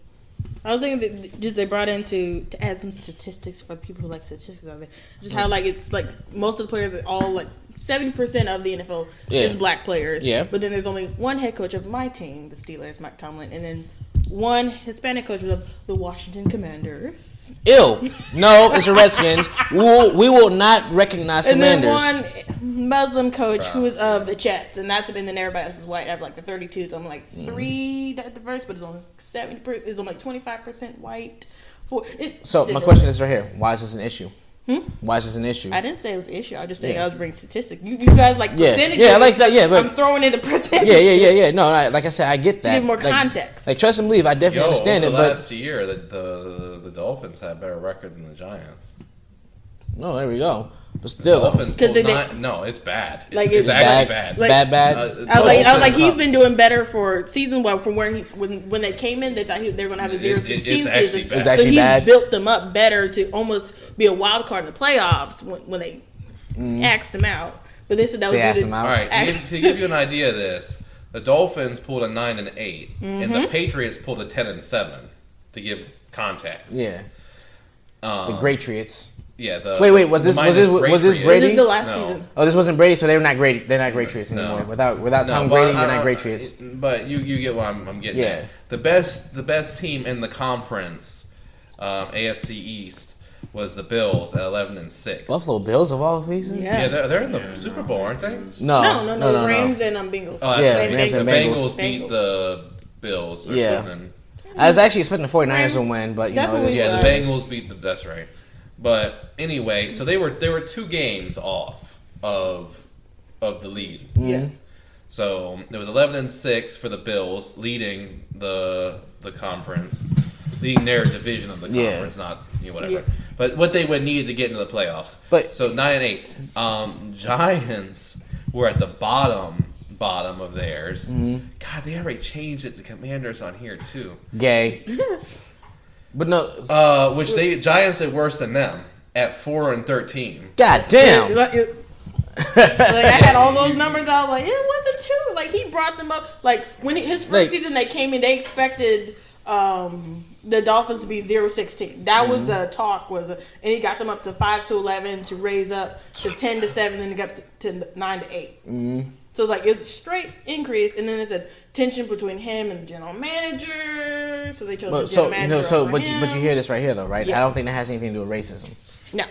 I was thinking that just they brought in to add some statistics for the people who like statistics out there. Just how it's most of the players are all 70% of the NFL is black players. Yeah. But then there's only one head coach of my team, the Steelers, Mike Tomlin, and then one Hispanic coach of the Washington Commanders. Ew. No, it's the Redskins. We will not recognize Commanders. And then one Muslim coach who is of the Jets, and then everybody else is white. I have the 32, so I'm 3 that diverse, but it's only 70%. It's only 25% white. So my question is right here: why is this an issue? Why is this an issue? I didn't say it was an issue. I was just saying I was bringing statistics. You guys percentages. Yeah, I like that. Yeah, but I'm throwing in the percentages. Yeah. No, like I said, I get that. To give more context. Trust and believe. I definitely understand it. But last year, the Dolphins had a better record than the Giants. No, there we go. But still, Dolphins no, it's bad. It's actually bad. Bad. I was like, he's been doing better for season. Well, from where when they came in, they thought they were going to have a 0-16 season. It's actually so he bad. built them up better to almost be a wild card in the playoffs when they axed him out. But they said that was axed him out. All right, to give you an idea of this, the Dolphins pulled a 9-8, and the Patriots pulled a 10-7. To give context. Yeah. The Patriots. Yeah. Wait. Was this Brady? This is the last season. Oh, this wasn't Brady, so they're not great. They're not great Patriots anymore. Without Tom Brady, you're not great Patriots. But you get what I'm getting at. The best team in the conference, AFC East, was the Bills at 11-6. Buffalo Bills of all places. Yeah, they're in the Super Bowl, aren't they? No. Rams and Bengals. Oh, Rams and Bengals beat the Bills. Or something. I was actually expecting the 49ers to win, but the Bengals beat the. That's right. But anyway, so they were 2 games off of the lead. Yeah. So it was 11-6 for the Bills, leading the conference, leading their division of the conference, not whatever. Yeah. But what they would need to get into the playoffs. So 9-8. Giants were at the bottom of theirs. Mm-hmm. God, they already changed it to Commanders on here too. Gay. But no, which Giants are worse than them at 4-13. God damn! I had all those numbers. I was like, it wasn't too. He brought them up. When his first season they came in, they expected the Dolphins to be 0-16. That was the talk. And he got them up to 5-11 to raise up to 10-7, then got to 9-8. Mm-hmm. So it's a straight increase, and then there's a tension between him and the general manager. So they chose the general manager. But you hear this right here, though, right? Yes. I don't think that has anything to do with racism. No.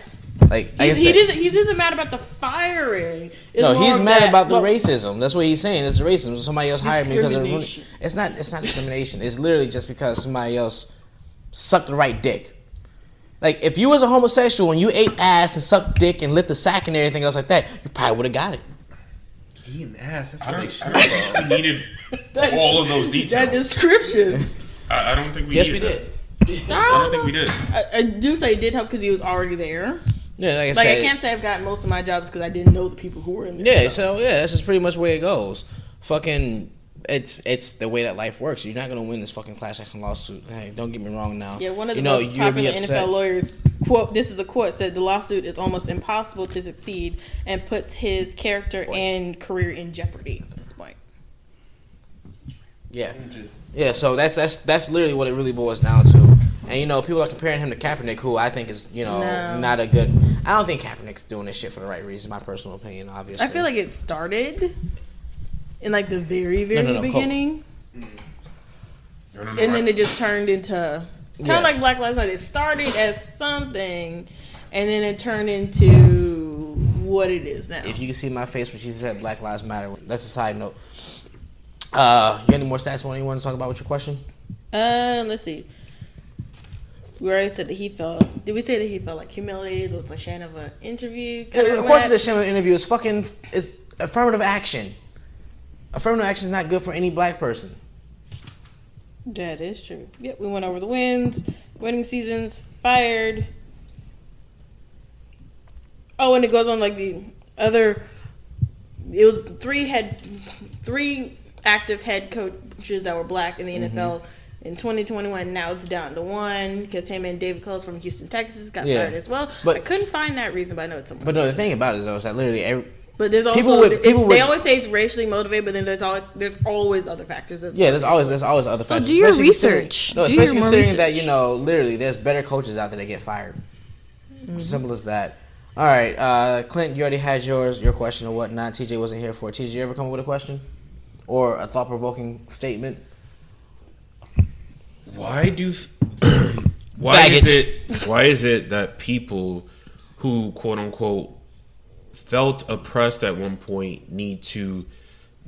Like he doesn't mad about the firing. It's no, he's more mad that- about the well, racism. That's what he's saying. It's the racism. Somebody else hired me because of Discrimination. it's not discrimination. It's literally just because somebody else sucked the right dick. Like if you was a homosexual and you ate ass and sucked dick and lift a sack and everything else like that, you probably would have got it. Eating ass. That's I what they don't, should I don't think we needed all of those details. That description. I don't think we Yes, we needed did. that. I don't think we did. I do say it did help because he was already there. Yeah, like I Like said. I can't say I've gotten most of my jobs because I didn't know the people who were in there. Yeah, so that's just pretty much where it goes. Fucking, it's the way that life works. You're not gonna win this fucking class action lawsuit. Hey, don't get me wrong now. Yeah, one of the you know, most you'll be popular upset. NFL lawyers quote. This is a quote said the lawsuit is almost impossible to succeed and puts his character and career in jeopardy at this point. Yeah, yeah. So that's literally what it really boils down to. And you know, people are comparing him to Kaepernick, who I think is not a good. I don't think Kaepernick's doing this shit for the right reason. My personal opinion, obviously. I feel like it started in like the very No, beginning, No, and then it just turned into kind Yeah. of like Black Lives Matter. It started as something, and then it turned into what it is now. If you can see my face when she said Black Lives Matter, that's a side note. You got any more stats on you want to talk about with your question? Let's see. We already said that he felt. Did we say that he felt like humiliated? It was like shame of an interview. Of course, the shame of interview is affirmative action. Affirmative action is not good for any black person. That is true. Yep, we went over the wins, winning seasons, fired. Oh, and it goes on like the other. It was three active head coaches that were black in the NFL in 2021. Now it's down to one because him and David Close from Houston, Texas, got fired as well. But I couldn't find that reason, but I know it's somewhere. But no, the thing about it is though is that literally But there's also they always say it's racially motivated, but then there's always other factors as well. yeah, there's always other factors. do your Especially research. No, Do your especially more considering that research. literally there's better coaches out there that get fired. Simple as that. All right, Clint, you already had your question or whatnot. TJ wasn't here for it. TJ, you ever come up with a question or a thought provoking statement? Why is it that people who quote unquote felt oppressed at one point need to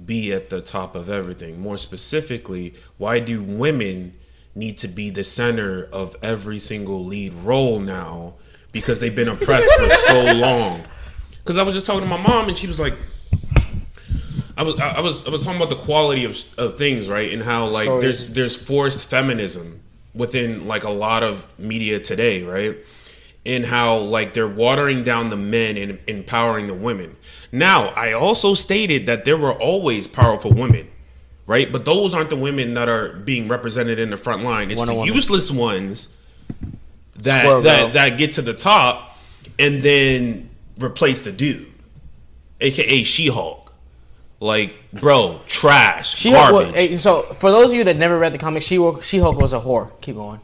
be at the top of everything? More specifically, why do women need to be the center of every single lead role now because they've been oppressed for so long? Because I was just talking to my mom and she was like, I was talking about the quality of things, right? And how like Stories. there's forced feminism within like a lot of media today, right? And how like they're watering down the men and empowering the women. Now, I also stated that there were always powerful women, right? But those aren't the women that are being represented in the front line. It's the useless ones that get to the top and then replace the dude, aka She-Hulk. Like, bro, trash, garbage. So, for those of you that never read the comics, She-Hulk was a whore. Keep going.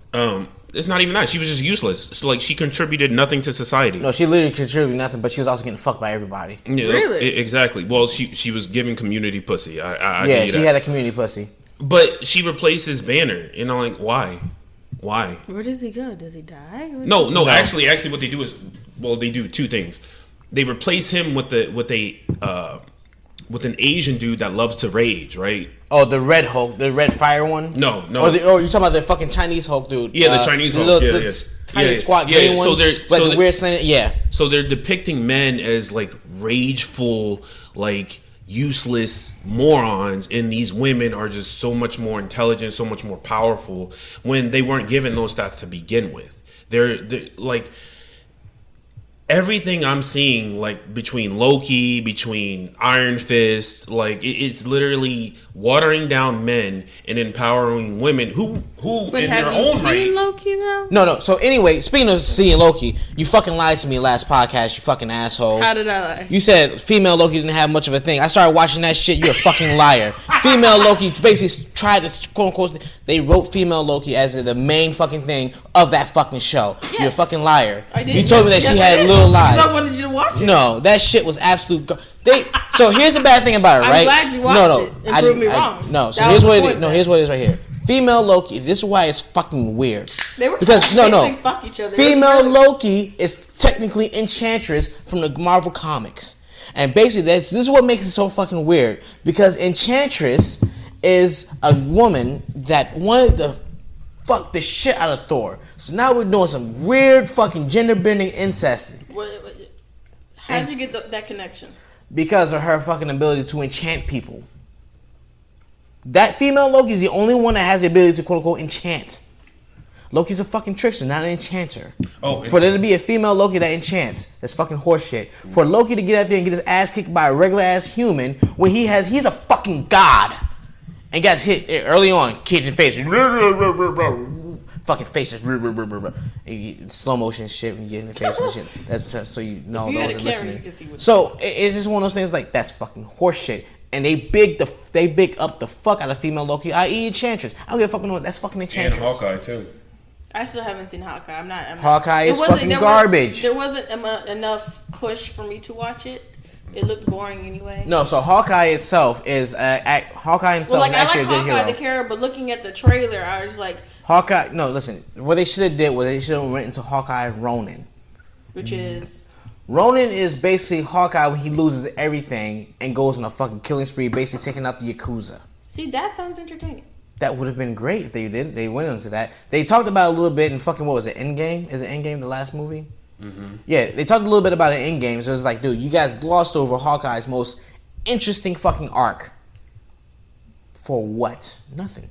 It's not even that. She was just useless. So, like, she contributed nothing to society. No, she literally contributed nothing, but she was also getting fucked by everybody. Yeah, Really? Exactly. Well, she was giving community pussy. I Yeah, give you she that. had a community pussy. But she replaces Banner. You know, like, why? Why? Where does he go? Does he die? No. Actually, what they do is, well, they do two things. They replace him with an Asian dude that loves to rage, right? Oh, the Red Hulk, the Red Fire one? No. Oh, you're talking about the fucking Chinese Hulk dude. Yeah, the Chinese Hulk. Tiny squat green one. So the weird slant. Yeah. So they're depicting men as like rageful, like useless morons, and these women are just so much more intelligent, so much more powerful when they weren't given those stats to begin with. They're like everything I'm seeing, like between Loki, between Iron Fist, like it's literally watering down men and empowering women who But in have their you own seen right. Loki though? No. So anyway, speaking of seeing Loki, you fucking lied to me last podcast, you fucking asshole. How did I lie? You said female Loki didn't have much of a thing. I started watching that shit. You're a fucking liar. Female Loki basically tried to quote unquote. They wrote female Loki as the main fucking thing of that fucking show. Yes. You're a fucking liar. I did. You told me that she Yes, I had did. little Because I lies. wanted you to watch it. No, that shit was absolute. So here's the bad thing about it, I'm right? glad you watched it and proved me wrong. No, so That here's was what the it is. point No, then. here's what it is right here. Female Loki. This is why it's fucking weird. They were Because they fuck each other. female Really- Loki is technically Enchantress from the Marvel comics, and basically this is what makes it so fucking weird. Because Enchantress is a woman that wanted to fuck the shit out of Thor. So now we're doing some weird fucking gender bending incest How did you get that connection? because of her fucking ability to enchant people. That female Loki is the only one that has the ability to quote unquote enchant. Loki's a fucking trickster, not an enchanter. Oh, For there to be a female Loki that enchants, that's fucking horseshit. For Loki to get out there and get his ass kicked by a regular ass human when he's a fucking god and got hit early on, kid in the face, fucking face just slow motion shit when you get in the face and shit. That's so you know If you had those a are camera, listening. you could see what- So it's just one of those things like that's fucking horseshit. And they big up the fuck out of female Loki, i.e. Enchantress. I don't give a fuck no, that's fucking And Enchantress. Hawkeye too. I still haven't seen Hawkeye. I'm not. Hawkeye is There wasn't- fucking there garbage. There wasn't enough push for me to watch it. It looked boring anyway. No, so Hawkeye itself is Hawkeye himself Well, like is I actually like a good Hawkeye hero. the character, but looking at the trailer, I was like, Hawkeye, no, listen. What they should have did was they should have went into Hawkeye Ronin. which is Ronin is basically Hawkeye when he loses everything and goes on a fucking killing spree, basically taking out the Yakuza. see that sounds entertaining. That would have been great if they did. They went into that. They talked about it a little bit in fucking what was it? Endgame? Is it Endgame the last movie? Mm-hmm. Yeah, they talked a little bit about it in Endgame. So it's like, dude, you guys glossed over Hawkeye's most interesting fucking arc. For what? Nothing.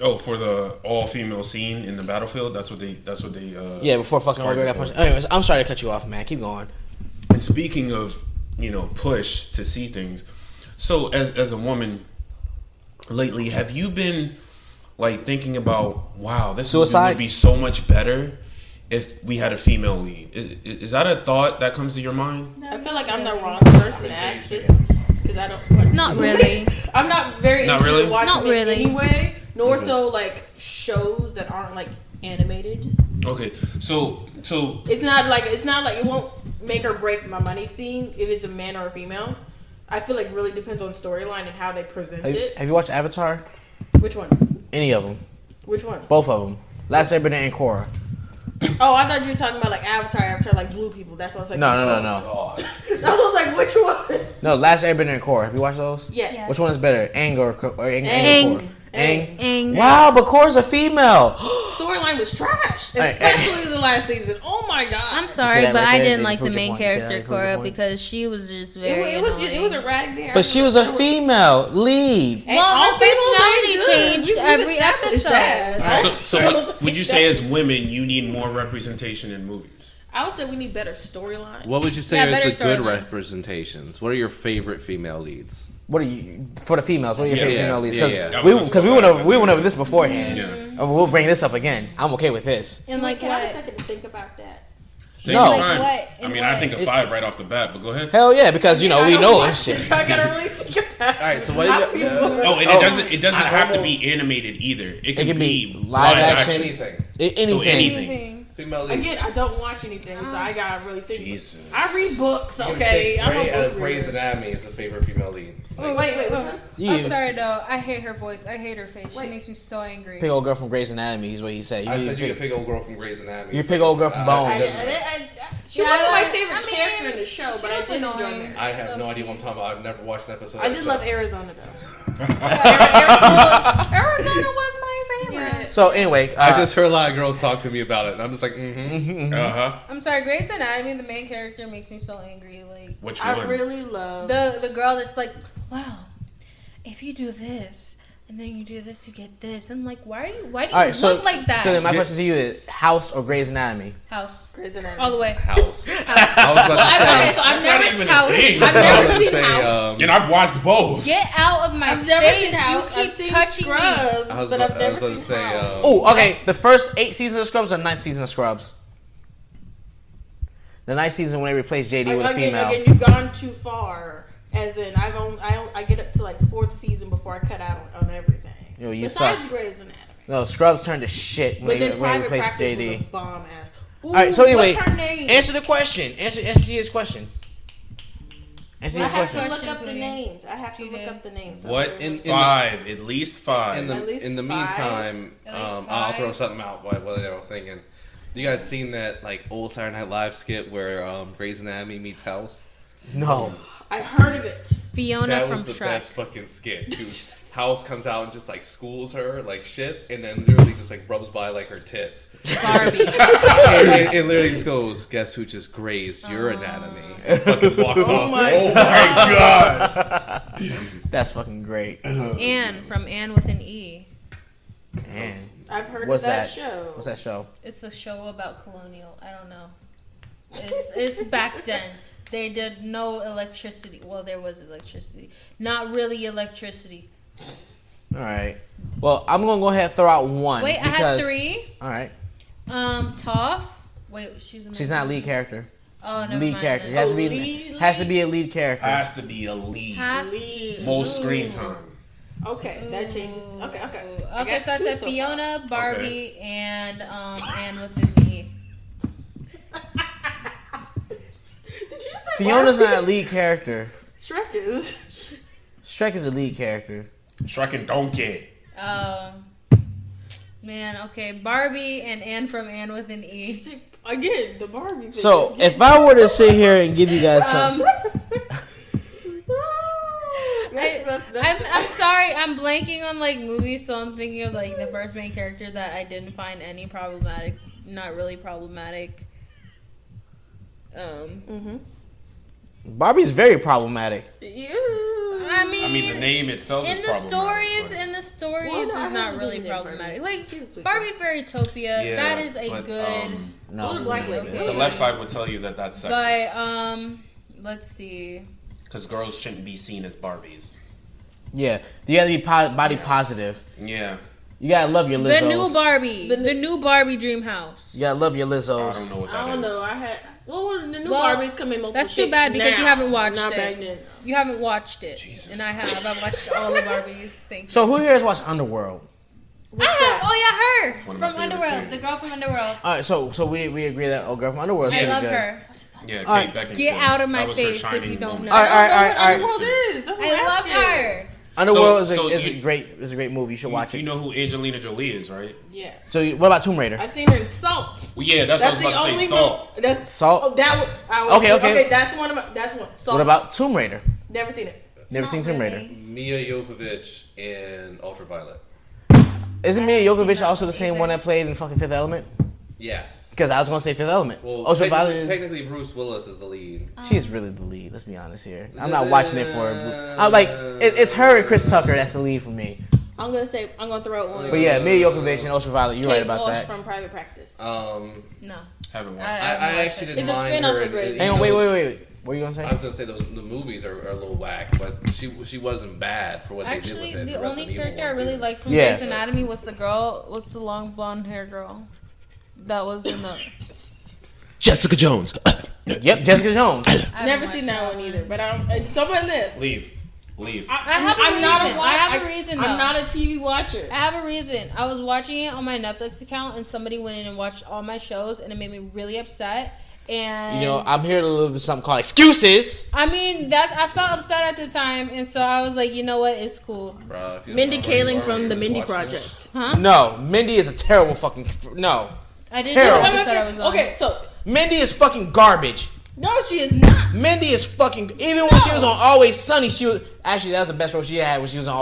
Oh, for the all-female scene in the battlefield. That's what they. Yeah, before fucking Sparked Roger got for. punched. Anyways, I'm sorry to cut you off, man. Keep going. And speaking of, push to see things. So as a woman, lately, have you been like thinking about, wow, this movie Suicide? would be so much better if we had a female lead? Is that a thought that comes to your mind? I feel like I'm the wrong person to ask this because I don't. Not really. I'm not very Not interested really? in watching Not it really. anyway. Nor so like shows that aren't like animated. Okay, so It's not like it won't make or break my money scene if it's a man or a female. I feel like really depends on storyline and how they present it. Have you watched Avatar? Which one? Any of them? Which one? Both of them. Last Airbender and Korra. Oh, I thought you were talking about like Avatar, like blue people. That's what I was like. No. God. That's what I was like. Which one? No, Last Airbender and Korra. Have you watched those? Yes. Which one is better, Aang or Aang? Aang. Korra? Aang. Aang. Wow, but Korra's a female. Storyline was trash, Hey, especially the last season. Oh my god. I'm See sorry, that but right I there? didn't They like the just proved your main point. See that? character They proved your Cora point. because she was just very. It was a rag there. But she was a female lead. And Well, all her females personality ain't good. changed We've every established episode. that. so would you say as women you need more representation in movies? I would say we need better storyline. What would you say Yeah, is better the good storylines. representations? What are your favorite female leads? What are you for the females? What are your Yeah, favorite yeah, female leads? yeah, Because yeah. we went over this beforehand. Yeah. We'll bring this up again. I'm okay with this. And like Can I have a what? second to think about that? Same No. Like time. what? I In mean, what? I think a 5 right off the bat, but go ahead. Hell yeah, because we I know don't this watch shit. it. I gotta really think about it. All right, so what do you got? Oh, and it doesn't have to be animated either. It can be be live action. Anything. Anything. So anything. Anything. Female lead. Again, I don't watch anything, so I gotta really think. Jesus. I read books, You okay? pick I'm Grey, a book Grey's reader. Anatomy is the favorite female lead. Wait, what's that? You I'm sorry though. I hate her voice. I hate her face. She Wait. makes me so angry. pick old girl from Grey's Anatomy is what he said. I need said to you could pick old girl from Grey's Anatomy. You pick old girl from Bones. She Yeah, wasn't I my like- favorite I mean, character in the show, she but I was did enjoy annoying. her. I have no idea what I'm talking about. I've never watched an episode. I of did the love show. Arizona though. Yeah. Arizona was my favorite. So anyway, I just heard a lot of girls talk to me about it, and I'm just like, mm-hmm. Uh-huh. I'm sorry. Grey's Anatomy, the main character, makes me so angry. Like Which I one? really love the girl that's like, wow, if you do this and then you do this, you get this. I'm like, why do you all right. So look like that? So then my question to you is: House or Grey's Anatomy? House Grey's Anatomy. all the way. House. I was about to say. Okay, so I've not never even House. a thing. I've I never was seen gonna say, House. And I've watched both. Get out of my I've never face! seen House. You I've keep seen touching me. Scrubs, I was but about, I've I was never about seen to say. House. Oh, okay. The first 8 seasons of Scrubs or 9th season of Scrubs? The 9th season when they replaced JD with a female. Again, you've gone too far. As in, I get up to like 4th season before I cut out on everything. Yo, you Besides suck. Grey's Anatomy. No, Scrubs turned to shit But when they then Private replaced Practice was a JD. bomb ass. Ooh, All right. So anyway, what's her name? answer the question. Answer Gia's question. Answer I your have question. to look up the Question, names. I have to You look do. up the names. What? In- 5. At least 5. In the At least in the five. meantime, At least I'll five. throw something out while they're all thinking. You guys seen that like old Saturday Night Live skit where Grey's Anatomy meets House? No. I heard of it. Fiona That from was the Shrek. best fucking skit. Dude. House comes out and just like schools her like shit, and then literally just like rubs by like her tits. Barbie. and literally just goes, "Guess who just grazed your anatomy?" And fucking walks off. my God. That's fucking great. Anne from Anne with an E. Man. I've heard What's of that that? show. What's that show? It's a show about colonial. I don't know. It's back then. They did no electricity. Well, there was electricity. Not really electricity. All right. Well, I'm gonna go ahead and throw out one. Wait, I had because- 3. All right. Toph. Wait, she's Not lead character. Oh, never Lead mind character. then. Has to be a lead character. Has to be a lead. Lead. Most screen Ooh. time. Okay, that changes. Okay. Ooh. I Okay, got so I 2 said so Fiona, Barbie, and Anne with an E. Did you just say Fiona's Barbie? not a lead character. Shrek is. Shrek is a lead character. Shrek and Donkey. Man, okay, Barbie and Anne from Anne with an E. Again, the Barbie thing. So if I were to sit here and give you guys some, I'm sorry, I'm blanking on like movies, so I'm thinking of like the first main character that I didn't find any problematic, not really problematic. Barbie's very problematic. I mean, the name itself in is the problematic, stories, Well, no, I is haven't not really really problematic. Barbie. Like Here's what- Barbie Fairytopia, Yeah, that is a but, good. No. What a black lady. Okay. The left side would tell you that that's But sexist. let's see. Because girls shouldn't be seen as Barbies. Yeah, you gotta be body positive. Yeah. You gotta love your Lizzos. The new Barbie, the new Barbie Dream House. You gotta love your I Lizzos. don't know what that I is. don't know. I had. Well, the new Well, Barbies come in multiple that's too shapes bad because now, you haven't watched not it. back then. You haven't watched it, Jesus and I have. I've watched all the Barbies. Thank you. So who here has watched Underworld? I have. Oh yeah, her one of my from favorite Underworld, series. the girl from Underworld. All right, so we agree that Girl from Underworld is I pretty love good. her. Yeah, Kate Alright, Beckinsale. Get out of my That was her face if shining you don't moment. know. All right. Underworld is. That's what I love asked you. her. Underworld So is a you- great movie. You should watch You it. know who Angelina Jolie is, right? Yeah, So what about Tomb Raider? I've seen her in Salt. Well, yeah, that's, That's what the I was about to only say. Salt. one. That's Salt? Oh, that was. Okay. Okay, that's one of my. That's one. Salt. What about Tomb Raider? Never seen it. Never seen Tomb Raider. Mia Jovovich in Ultraviolet. Isn't Mia haven't seen Jovovich that also the same either. one that played in fucking Fifth Element? Yes. Because I was gonna say Fifth Element. Well, Ultraviolet technically, is. technically Bruce Willis is the lead. She's really the lead. Let's be honest here. I'm not watching it for. I'm like, it's her and Chris Tucker. That's the lead for me. I'm gonna throw out one. But yeah, Mia Jovovich and Ultraviolet. You're right about Walsh that. from Private Practice. No. Haven't watched I- it. I actually didn't It's a mind spin-off her. of Grey's Hang on, wait. What are you gonna say? I was gonna say the movies are a little whack, but she wasn't bad for what they Actually, did with it. the only Resident Evil character I ones really either. liked from Yeah. Grey's Anatomy was the long blonde hair girl. That was in the. Jessica Jones. Yep, Jessica Jones. I Never haven't seen watched that one either. But it's on my list. Leave. I have a reason. I have a reason, I'm though. not a TV watcher. I have a reason. I was watching it on my Netflix account, and somebody went in and watched all my shows, and it made me really upset. And You know, I'm here to live with something called excuses. I mean, that I felt upset at the time, and so I was like, you know what, it's cool. Bruh, if you Mindy don't know who you Kaling are, from you the Mindy watch this. Project. No, Mindy is a terrible fucking. No, I didn't Terrible. know the episode I was on. Okay, so Mindy is fucking garbage. no, she is not. Mindy is fucking. Even when she was on Always Sunny, she was actually that was the best role she had when she was on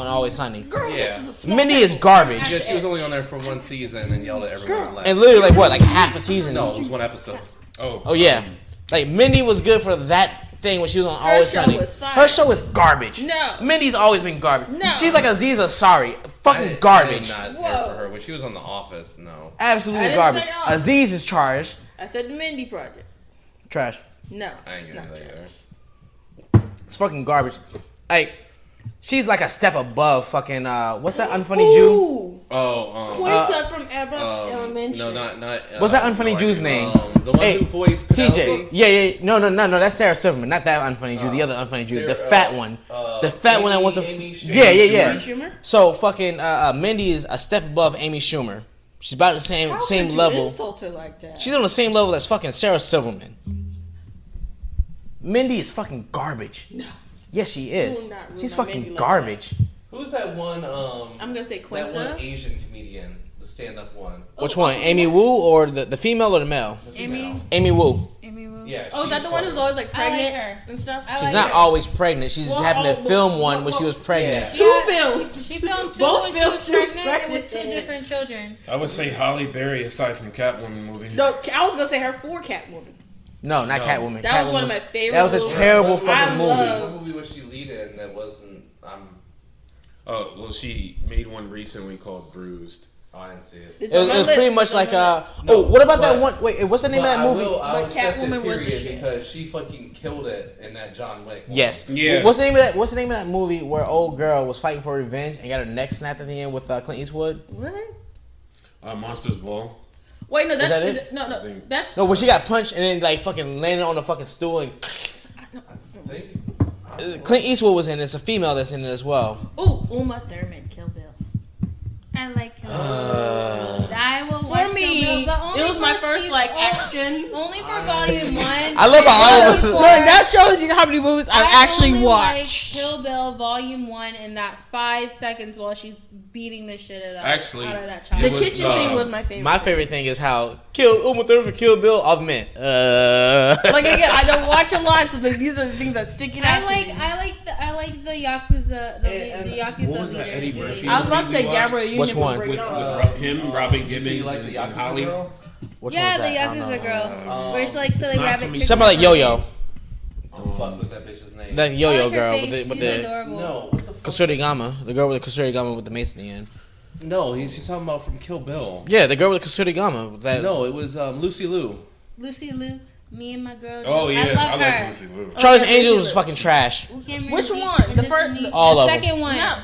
Always Sunny. Girl, Yeah. this is a small Mindy is town. garbage. Yeah, she was only on there for one season and yelled at everyone and left. And literally like what, like half a season. No, it was one episode. Oh yeah, like Mindy was good for that thing when she was on Always show Sunny. was fire. Her show is garbage. No. Mindy's always been garbage. No. She's like Aziz Ansari, fucking I garbage. did not care Whoa. for her when she was on The Office. No. I Absolutely didn't garbage. say all. Aziz is trash. I said the Mindy Project. Trash. No, I ain't it's gonna not tell you trash. that. It's fucking garbage. Like, she's like a step above fucking what's that unfunny Jew? Ooh, Oh, Quinta from Abbott Elementary. no, not. What's that unfunny no, Jew's I- name? The one Hey, who voiced TJ. Penelope. Yeah. No. That's Sarah Silverman. Not that unfunny Jew. The other unfunny Jew. The Sarah- fat one. The fat one that wants to. Amy Schumer. Yeah. Amy Schumer? So fucking Mindy is a step above Amy Schumer. She's about the How same could level. you insult her like that? She's on the same level as fucking Sarah Silverman. Mindy is fucking garbage. No. Yes, she is. will not ruin She's my fucking Mindy like garbage. Who's that one? I'm gonna say that Quinta. one Asian comedian, the stand-up one. Which one? Amy Wu or the female or the male? The female. Amy Wu. Amy Wu. Yeah. Oh, is that the one who's always like I like pregnant her. and stuff? I She's like not her. always pregnant. She's Well, happened to oh, film well, one when she was pregnant. Yeah. Two films. She filmed two Both when she films was she was pregnant and with two pregnant in. different children. I would say Holly Berry aside from Catwoman movie. No, I was gonna say her for Catwoman. No, not No. Catwoman. That was Catwoman one of my favorite That was a movies. terrible What fucking movie. love- What movie was she lead in that wasn't? Oh well, she made one recently called Bruised. I didn't see it. It's It on was, my it was list. pretty It's much on like my list. oh, what about but- that one? Wait, what's the name of that movie? I would accept Catwoman it, was the period, shit. because she fucking killed it in that John Wick. one. Yes. Yeah. What's the name of that? What's the name of that movie where old girl was fighting for revenge and got her neck snapped at the end with Clint Eastwood? What? Monsters Ball. Wait, no, that's that it? no, think- that's No, when she got punched and then like fucking landed on the fucking stool and I think. Clint Eastwood was in it. It's a female that's in it as well. Ooh, Uma Thurman, Kill Bill. I like Kill Bill. I will For watch me, Kill Bill, but only it was my for first season- like action. Only for volume 1. I love how all of us- Look, that shows you how many movies I've actually only like watched. Kill Bill volume 1 in that 5 seconds while she's beating the shit out of Actually, out of that it child. The was, kitchen scene was my favorite. My favorite thing is how Uma Thurman for Kill Bill off men. Like again, I don't watch a lot, so these are the things that sticking out. to me. I like the Yakuza the Yakuza what was that leader. Eddie Murphy I was about to say movie we Gabriel watched? Union. Which one? Break With, it with up. him, Robin So you Gibbons, like the and Yakuza Holly. girl? Which Yeah, one's the that? I don't Yakuza know. girl. Where she like silly not rabbit coming- kicks Something her like Yo-Yo. face. The fuck was that bitch's name? That I Yo-Yo like her girl face. with She's the adorable. No, what the fuck? Kusurigama. The girl with the Kusurigama with the mace in the end. No, he's talking about from Kill Bill. Yeah, the girl with the Kusurigama. That No, it was Lucy Liu. Lucy Liu, me and my girl. Oh yeah, I love I her. like Lucy Liu. Charlie's Okay, Angels Lucy was Liu. fucking trash. Which one? The first- All the of them. second one. No,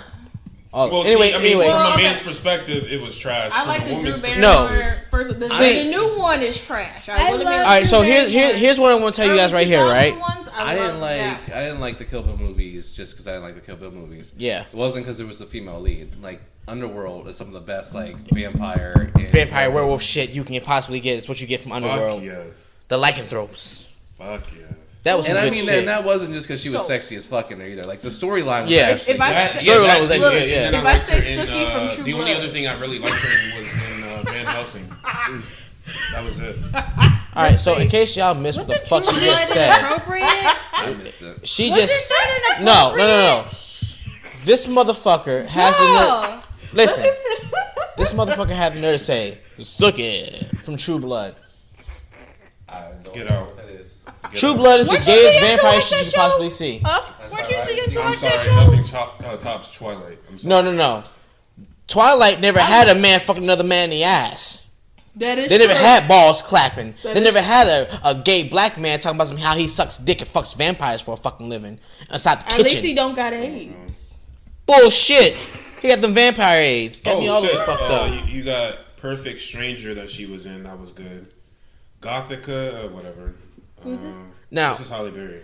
Oh, Well, anyway, see, I mean, anyway. from Well, a okay. man's perspective, it was trash. I From like a the Drew woman's Barrymore perspective, first. The, See- the new one is trash. I will admit love- All right, so Drew here's Barrymore. here's what I want to tell you guys right here, right? I didn't like the Kill Bill movies just because I didn't like the Kill Bill movies. Yeah. It wasn't because there was a female lead. Like Underworld is some of the best like vampire and Vampire werewolf shit you can possibly get. It's what you get from Underworld. fuck yes, The lycanthropes. fuck yes. That was some And I good mean, shit. and that wasn't just because she was So- sexy as fuck in there either. Like the storyline was Yeah. actually If I- good. That, Storyline that was too, actually good, and yeah. then If I I liked say her in, Sookie from True the only Blood. other thing I really liked her in was in Van Helsing. That was it. All right, so in case y'all missed what the fuck she just said, Appropriate. I missed it. she Was just it not no. inappropriate? This motherfucker has the nerve. No. Listen, this motherfucker had the nerve to say "Sookie" from True Blood. I don't Get know out. what that is. True Blood is the Weren't you gayest too young to vampire watch shit that you show? possibly see. That's Weren't why you I too young haven't to seen I'm watch it. that sorry, show? nothing tops Twilight. I'm sorry. No. Twilight never had a man fucking another man in the ass. That is They never true. had balls clapping. That They is never had a gay black man talking about how he sucks dick and fucks vampires for a fucking living inside the At least he kitchen. don't got AIDS. Bullshit. He got them vampire AIDS. Got me all the way fucked up. You got Perfect Stranger that she was in. That was good. Gothica, whatever. Who's this? Now, This is Holly Berry.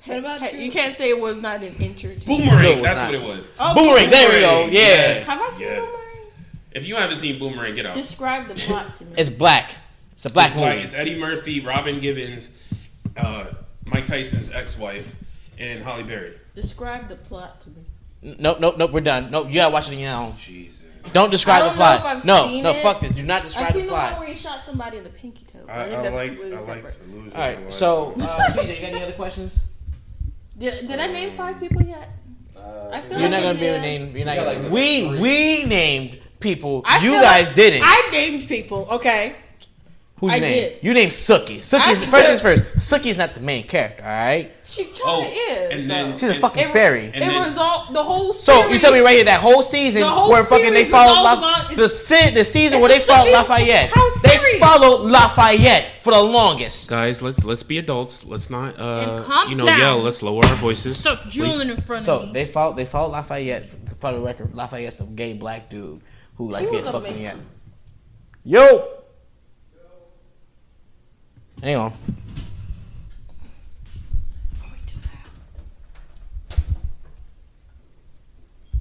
What about Hey, True? you can't say it was not an entered. No, Boomerang. it's That's not. what it was. Oh, Boomerang. There we go. Boomerang, Yes. Have I seen Yes. Boomerang? If you haven't seen Boomerang, get out. Describe the plot to me. It's black. It's a black It's like movie. it's Eddie Murphy, Robin Gibbons, Mike Tyson's ex-wife, and Holly Berry. Describe the plot to me. Nope. We're done. Nope. You gotta watch it on your own. Jesus. Don't describe I the don't know if plot. I've No. seen No. it. Fuck this. Do not I've describe the seen the one plot. where he shot somebody in the pinky toe. but I think that's liked completely separate. Illusion. All right. So, TJ, you got any other questions? Did I name 5 people yet? I feel You're like not I gonna be able to did. name. You're not Yeah, gonna. like We named people. I You feel guys like didn't. I named people. Okay. Who's I you named? did. You named Sookie. Sookie's first things first. Sookie's not the main character. All right. She kind Oh, of is. and then- though. She's a fucking It- fairy. and it then- was all the whole. So series. you tell me right here that whole season The whole where fucking they series followed revolves around- the season where they followed Lafayette. How They serious? followed Lafayette for the longest. Guys, let's be adults. Let's not And calm down. yell. Let's lower our voices. Stop please. drooling in front So of me. they followed Lafayette for the record. Lafayette's a gay black dude who likes to was get fucked in the amazing. ass. Yo. Hang on.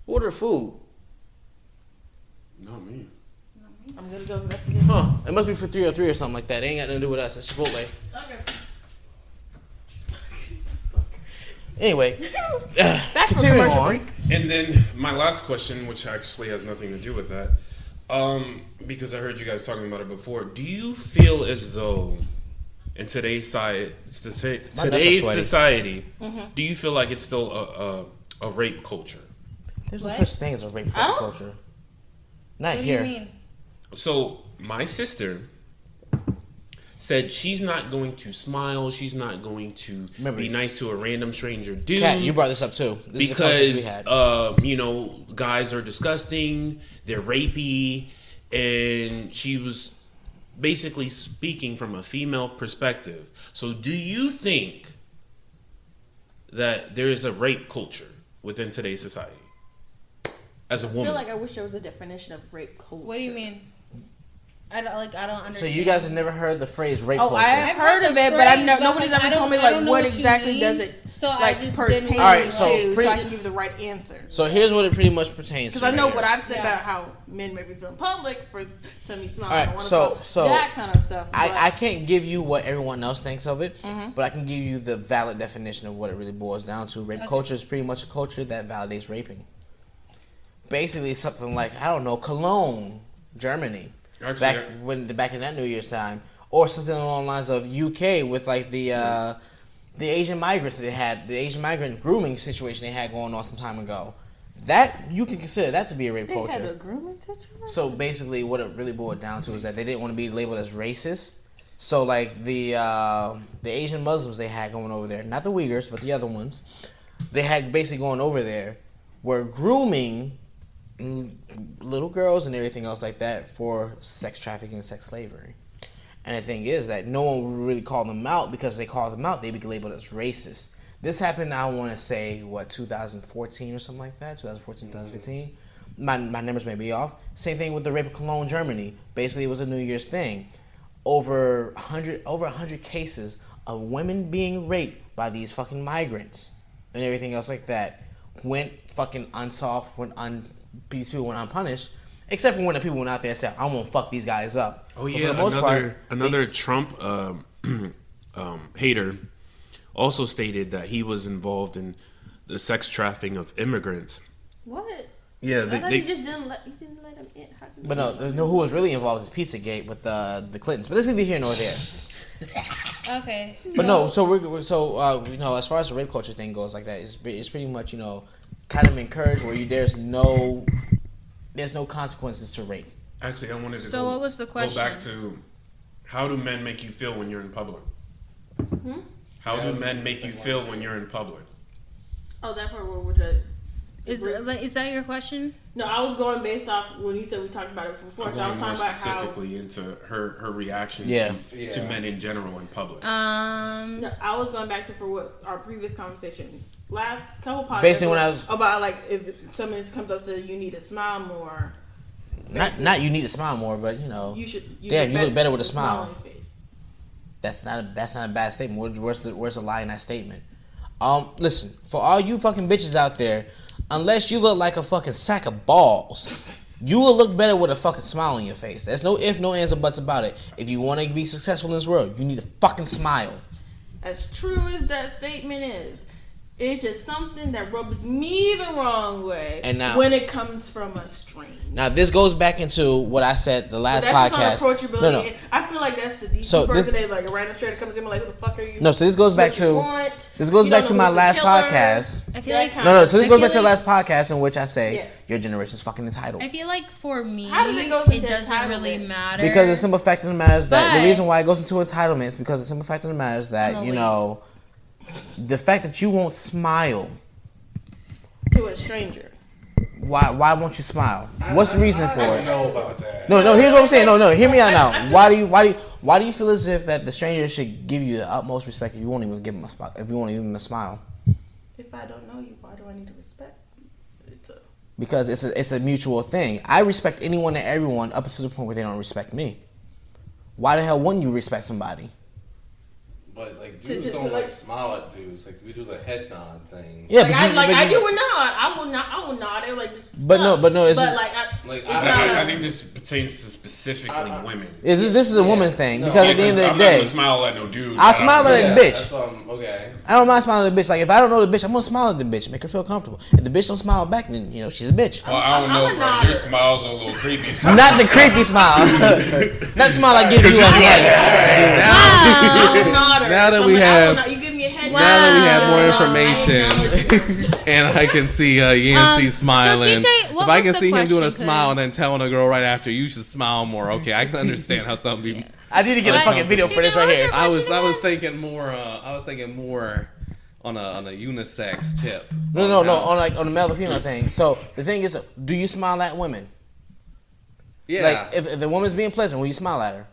Order food. Not me. I'm gonna go investigate. Huh. It must be for 303 or something like that. It ain't got nothing to do with us. It's Chipotle. Okay. Anyway, Back from continuing commercial on. break. And then my last question, which actually has nothing to do with that, because I heard you guys talking about it before. Do you feel as though in today's society, do you feel like it's still a rape culture? There's no What? such thing as a rape I don't- culture. Not What do here. you mean? So my sister said she's not going to smile. She's not going to Remember- be nice to a random stranger dude. Kat, you brought this up too. This is a conversation we Because had. you know, guys are disgusting, they're rapey, and she was basically speaking from a female perspective. So do you think that there is a rape culture within today's society as a I woman? feel like I wish there was a definition of rape culture. What do you mean? I don't understand. So you guys have never heard the phrase rape Oh, culture? I've heard of it, but I know nobody's ever told me like what exactly mean. does it So like I just pertain didn't. All right, to, so so pretty- I can give the right answer. So here's what it pretty much pertains to. Because I know right what here. I've said Yeah. about how men make me feel in public for some me smile. All right, I don't want so- to so that kind of stuff. I can't give you what everyone else thinks of it, but I can give you the valid definition of what it really boils down to. Rape culture is pretty much a culture that validates raping. Basically, something like, I don't know, Cologne, Germany, Actually, back in that New Year's time, or something along the lines of UK with like the Asian migrants they had, the Asian migrant grooming situation they had going on some time ago. That you can consider that to be a rape they culture. had a grooming situation. So basically, what it really boiled down to is that they didn't want to be labeled as racist. So like the Asian Muslims they had going over there, not the Uyghurs, but the other ones, they had basically going over there were grooming little girls and everything else like that for sex trafficking and sex slavery. And the thing is that no one would really call them out, because if they call them out, they'd be labeled as racist. This happened, I want to say, 2014 or something like that, 2014, 2015. My numbers may be off. Same thing with the rape of Cologne, Germany. Basically, it was a New Year's thing. Over 100 cases of women being raped by these fucking migrants and everything else like that went fucking unsolved, these people went unpunished, except for when the people went out there and said, "I won't fuck these guys up." oh But yeah, for the most part, another Trump hater also stated that he was involved in the sex trafficking of immigrants. What? Yeah, I thought they he didn't let him in. How can But you- no, who was really involved is Pizzagate with the Clintons. But this is neither here nor there. Okay. But no, so you know, as far as the rape culture thing goes, like that, it's pretty much, you know, kind of encouraged where there's no consequences to rape. actually I wanted to So what was the go back question? to how do men make you feel when you're in public? How do men make you feel when you're in public? Oh, that part where we're just. Is that your question? No, I was going based off when he said we talked about it before. I'm So I was going more talking about how. specifically into her reaction Yeah. to men in general in public. No, I was going back to for what our previous conversation last couple podcasts. Basically, when I was- about like if someone comes up and says you need to smile more. Not you need to smile more, but you know, You should. Damn, you look better with a smile. on your face. that's not a bad statement. Where's the lie in that statement? Listen, for all you fucking bitches out there, unless you look like a fucking sack of balls, you will look better with a fucking smile on your face. There's no if, no ands, or buts about it. If you want to be successful in this world, you need to fucking smile. As true as that statement is, it's just something that rubs me the wrong way. And now- when it comes from a stranger. Now this goes back into what I said the last That's podcast. just on approachability. No, no. And I feel like that's the deep So person this- that like a random stranger comes in like, who the fuck are you? No, so this goes back What you to want? this goes You back don't to know my who's the last killer. podcast. I feel That like kind No, of- so this I goes feel back to the like- last podcast in which I say Yes. your generation's fucking entitled. I feel like for me, How does it go it into doesn't really entitlement? matter. Because the simple fact of the matter is that the But- reason why it goes into entitlement is because the simple fact of the matter is that, No, you wait. know, the fact that you won't smile. to a stranger. Why won't you smile? What's the reason for I don't it? know about that. No, here's what I'm saying. No, hear me out now. Why do you feel as if that the stranger should give you the utmost respect if you won't even give him a smile? If I don't know you, why do I need to respect? It's a Because it's a mutual thing. I respect anyone and everyone up to the point where they don't respect me. Why the hell wouldn't you respect somebody? But like dudes don't like smile at dudes. Like we do the head nod thing. Yeah, like I do a nod. I will nod. It like. But no, it's I think this pertains to specifically women. This is a woman thing because at the end of the I'm day, not gonna smile at no dude. I smile at a bitch. Okay. I don't mind smiling at the bitch. Like if I don't know the bitch, I'm gonna smile at the bitch, make her feel comfortable. If the bitch don't smile back, then she's a bitch. Well, I don't know, bro. Your smiles are a little creepy. Not the creepy smile. That smile I give you on Now that we have, you give me a head now that we have more information, and I can see Yancey smiling. So TJ, if I can see him doing a question, smile and then telling a girl right after, you should smile more. Okay, I can understand how some people. I need to get a fucking video for this right here. I was thinking more. On a unisex tip. No, on the male to female thing. So the thing is, do you smile at women? Yeah. Like if the woman's being pleasant, will you smile at her?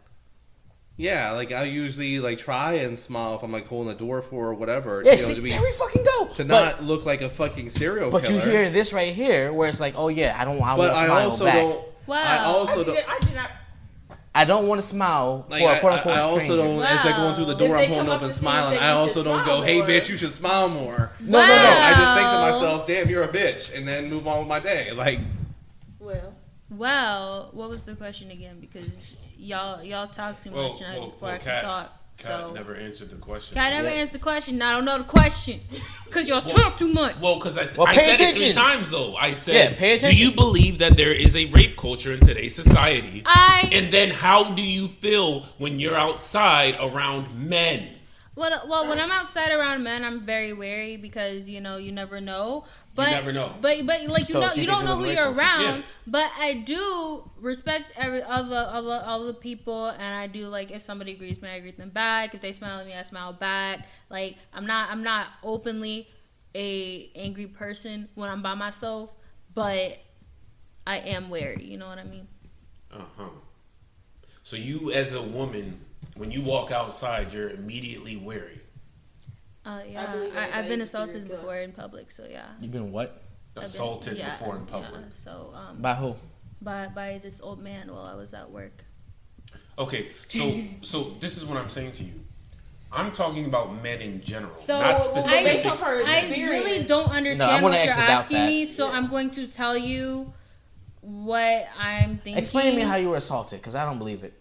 Yeah, like I usually like try and smile if I'm like holding the door for or whatever. Yeah, see, there we fucking go. To not look like a fucking serial killer. But you hear this right here, where it's like, oh yeah, I won't smile back. I don't want to smile like, for a quote unquote I also stranger. don't, as they're going through the door, I'm holding up and smiling. I also don't go, hey bitch, you should smile more. No. I just think to myself, damn, you're a bitch, and then move on with my day. Like, well, what was the question again? Because y'all talk too much before I can talk. Kat never answered the question. Kat never answered the question. I don't know the question because y'all talk too much. Well, because I pay said attention. it 3 times though. I said, pay attention. do you believe that there is a rape culture in today's society? And then how do you feel when you're outside around men? Well, when I'm outside around men, I'm very wary because you never know. But, you never know. But like you don't know who you're around. Yeah. But I do respect all the people, and I do like if somebody greets me, I greet them back. If they smile at me, I smile back. Like I'm not openly a angry person when I'm by myself, but I am wary. You know what I mean? So you, as a woman, when you walk outside, you're immediately wary. Yeah, I've been assaulted before in public, so yeah. You've been what? Assaulted before in public. Yeah, so by who? By this old man while I was at work. Okay, so this is what I'm saying to you. I'm talking about men in general, so not specific. I really don't understand what you're asking me, so I'm going to tell you what I'm thinking. Explain to me how you were assaulted, because I don't believe it.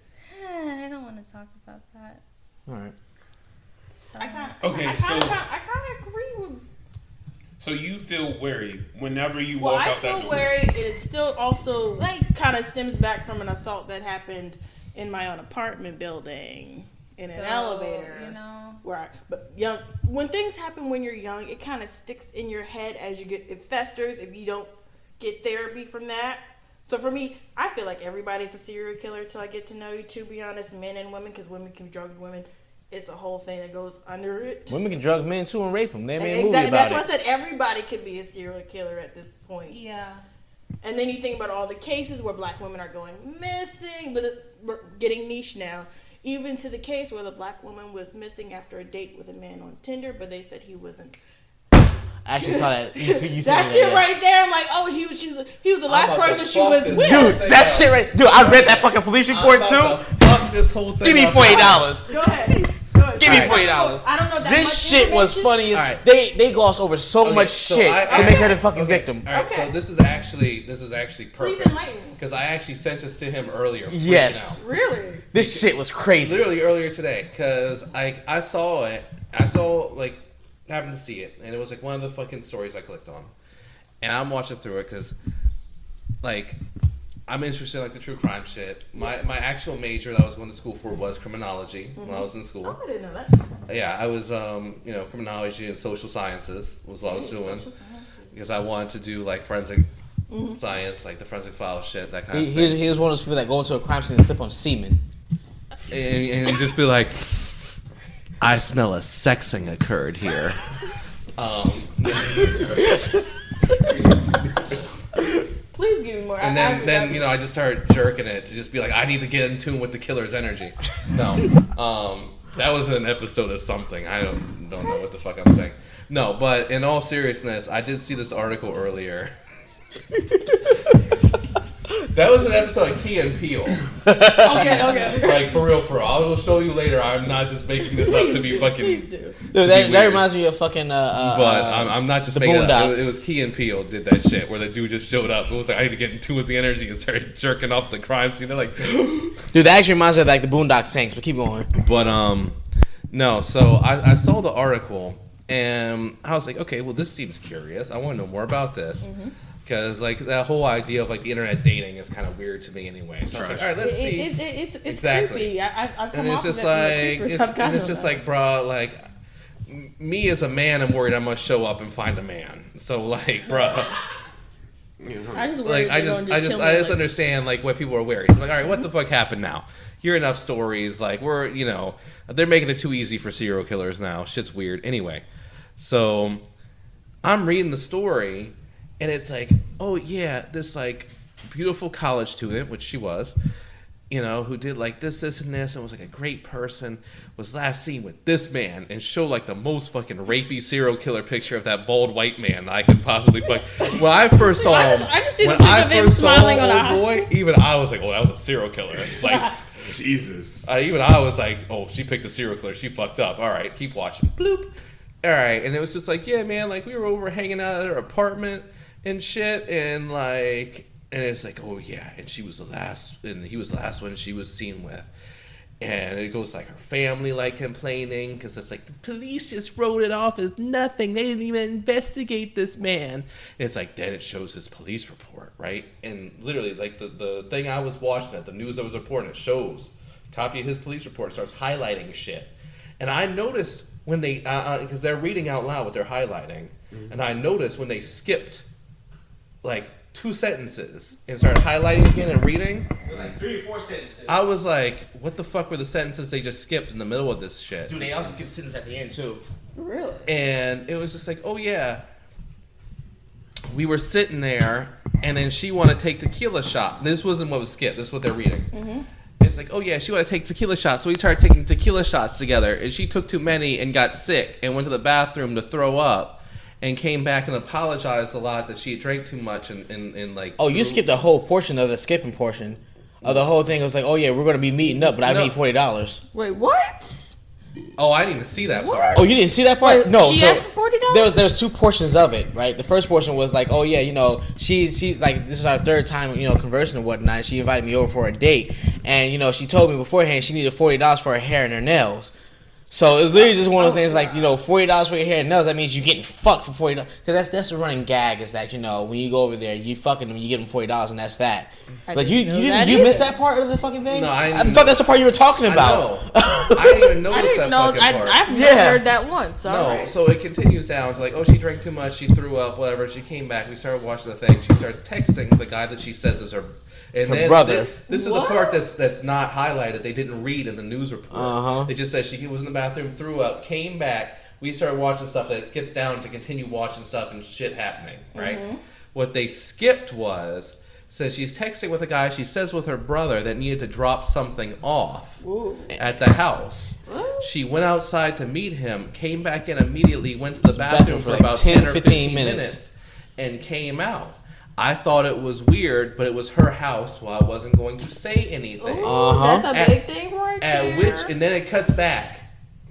I don't want to talk about that. All right. I kind of agree with. So you feel wary whenever you walk out that door? I feel wary, and it still also kind of stems back from an assault that happened in my own apartment building in an elevator. When things happen when you're young, it kind of sticks in your head as it festers if you don't get therapy from that. So for me, I feel like everybody's a serial killer till I get to know you. To be honest, men and women, because women can drug women. It's a whole thing that goes under it. Women can drug men too and rape them. They made a movie about That's why I said everybody could be a serial killer at this point. Yeah. And then you think about all the cases where black women are going missing, but we're getting niche now. Even to the case where the black woman was missing after a date with a man on Tinder, but they said he wasn't. I actually saw that. You that shit right there. I'm like, oh, he was the last person she was with. Dude, that shit right. Dude, I read that fucking police report too. Fuck this whole thing. Give me $40. Go ahead. Give me $40. I don't know that this shit was funny. Right. They glossed over so much shit to make her the fucking victim. All right, so this is actually perfect because I actually sent this to him earlier. Yes, really. This shit was crazy. Literally earlier today because I saw it. I saw happened to see it, and it was like one of the fucking stories I clicked on, and I'm watching through it because I'm interested in the true crime shit. My actual major that I was going to school for was criminology when I was in school. Oh, I didn't know that. Yeah, I was criminology and social sciences was what I was doing because I wanted to do forensic science, the forensic file shit, that kind of thing. He was one of those people that go into a crime scene and slip on semen. And just be like, I smell a sexing occurred here. Please give me more. And then I just started jerking it to just be like, I need to get in tune with the killer's energy. No, that was an episode of something. I don't know what the fuck I'm saying. No, but in all seriousness, I did see this article earlier. That was an episode of Key and Peele. Okay. Like, for real. I will show you later. I'm not just making this up to be fucking... Please do. Dude, that reminds me of fucking. But I'm not just the making it up. Boondocks. It was Key and Peele did that shit where the dude just showed up. It was like, I need to get in tune with the energy and started jerking off the crime scene. They're like... Dude, that actually reminds me of like the Boondocks Saints, but keep going. But, no. So, I saw the article, and I was like, okay, well, this seems curious. I want to know more about this. Because, like, that whole idea of, like, the internet dating is kind of weird to me anyway. So I was like, all right, let's see. It's Exactly. creepy. I've come And it's off just of that like, it's just like, bro, like, me as a man, I'm worried I must show up and find a man. So, like, bro, I just worry like, I just understand, like, what people are worried. So I'm like, all right, what the fuck happened now? Hear enough stories, like, they're making it too easy for serial killers now. Shit's weird. Anyway, so I'm reading the story, and it's like, oh yeah, this like beautiful college student, which she was, who did like this and this, and was like a great person, was last seen with this man, and showed like the most fucking rapey serial killer picture of that bald white man that I could possibly fuck. When I first saw him, when I first saw old boy, even I was like, oh, that was a serial killer. Like, Jesus. I was like, oh, she picked a serial killer. She fucked up. All right, keep watching. Bloop. All right, and it was just like, yeah, man, like we were over hanging out at her apartment and shit, and like, and it's like, oh yeah, and she was the last, and he was the last one she was seen with, and it goes like her family like complaining because it's like the police just wrote it off as nothing, they didn't even investigate this man. And it's like then it shows his police report, right, and literally like the thing I was watching at the news I was reporting, it shows a copy of his police report, starts highlighting shit, and I noticed when they because they're reading out loud what they're highlighting, and I noticed when they skipped like 2 sentences and started highlighting again and reading. It was like 3 or 4 sentences. I was like, what the fuck were the sentences they just skipped in the middle of this shit? Dude, they also skipped sentences at the end too. Really? And it was just like, oh yeah, we were sitting there, and then she wanted to take tequila shot. This wasn't what was skipped. This is what they're reading. It's like, oh yeah, she wanted to take tequila shots, so we started taking tequila shots together, and she took too many and got sick and went to the bathroom to throw up. And came back and apologized a lot that she drank too much and like... Oh, you skipped the whole portion of the skipping portion. Of the whole thing. It was like, oh yeah, we're going to be meeting up, but I need $40. Wait, what? Oh, I didn't even see that part. Oh, you didn't see that part? Wait, no. she asked for $40? There's 2 portions of it, right? The first portion was like, oh yeah, she's like, this is our 3rd time, conversing and whatnot. She invited me over for a date, and she told me beforehand she needed $40 for her hair and her nails. So it's literally just one of those things like, $40 for your hair and nails, that means you're getting fucked for $40. Because that's the running gag is that, when you go over there, you fucking them, you get them $40 and that's that. Like, you missed that part of the fucking thing? No, I thought that's the part you were talking about. I didn't even notice that fucking part. I've never heard that once. So it continues down to like, oh, she drank too much, she threw up, whatever. She came back, we started watching the thing. She starts texting the guy that she says is her brother. This is the part that's not highlighted. They didn't read in the news report. They just said she was in the bathroom, threw up, came back. We started watching stuff that it skips down to continue watching stuff and shit happening, right? What they skipped says she's texting with a guy she says with her brother that needed to drop something off at the house. She went outside to meet him, came back in immediately, went to the bathroom for about 10 or 15 minutes, and came out. I thought it was weird, but it was her house, so I wasn't going to say anything. Ooh, that's a big thing right there. And then it cuts back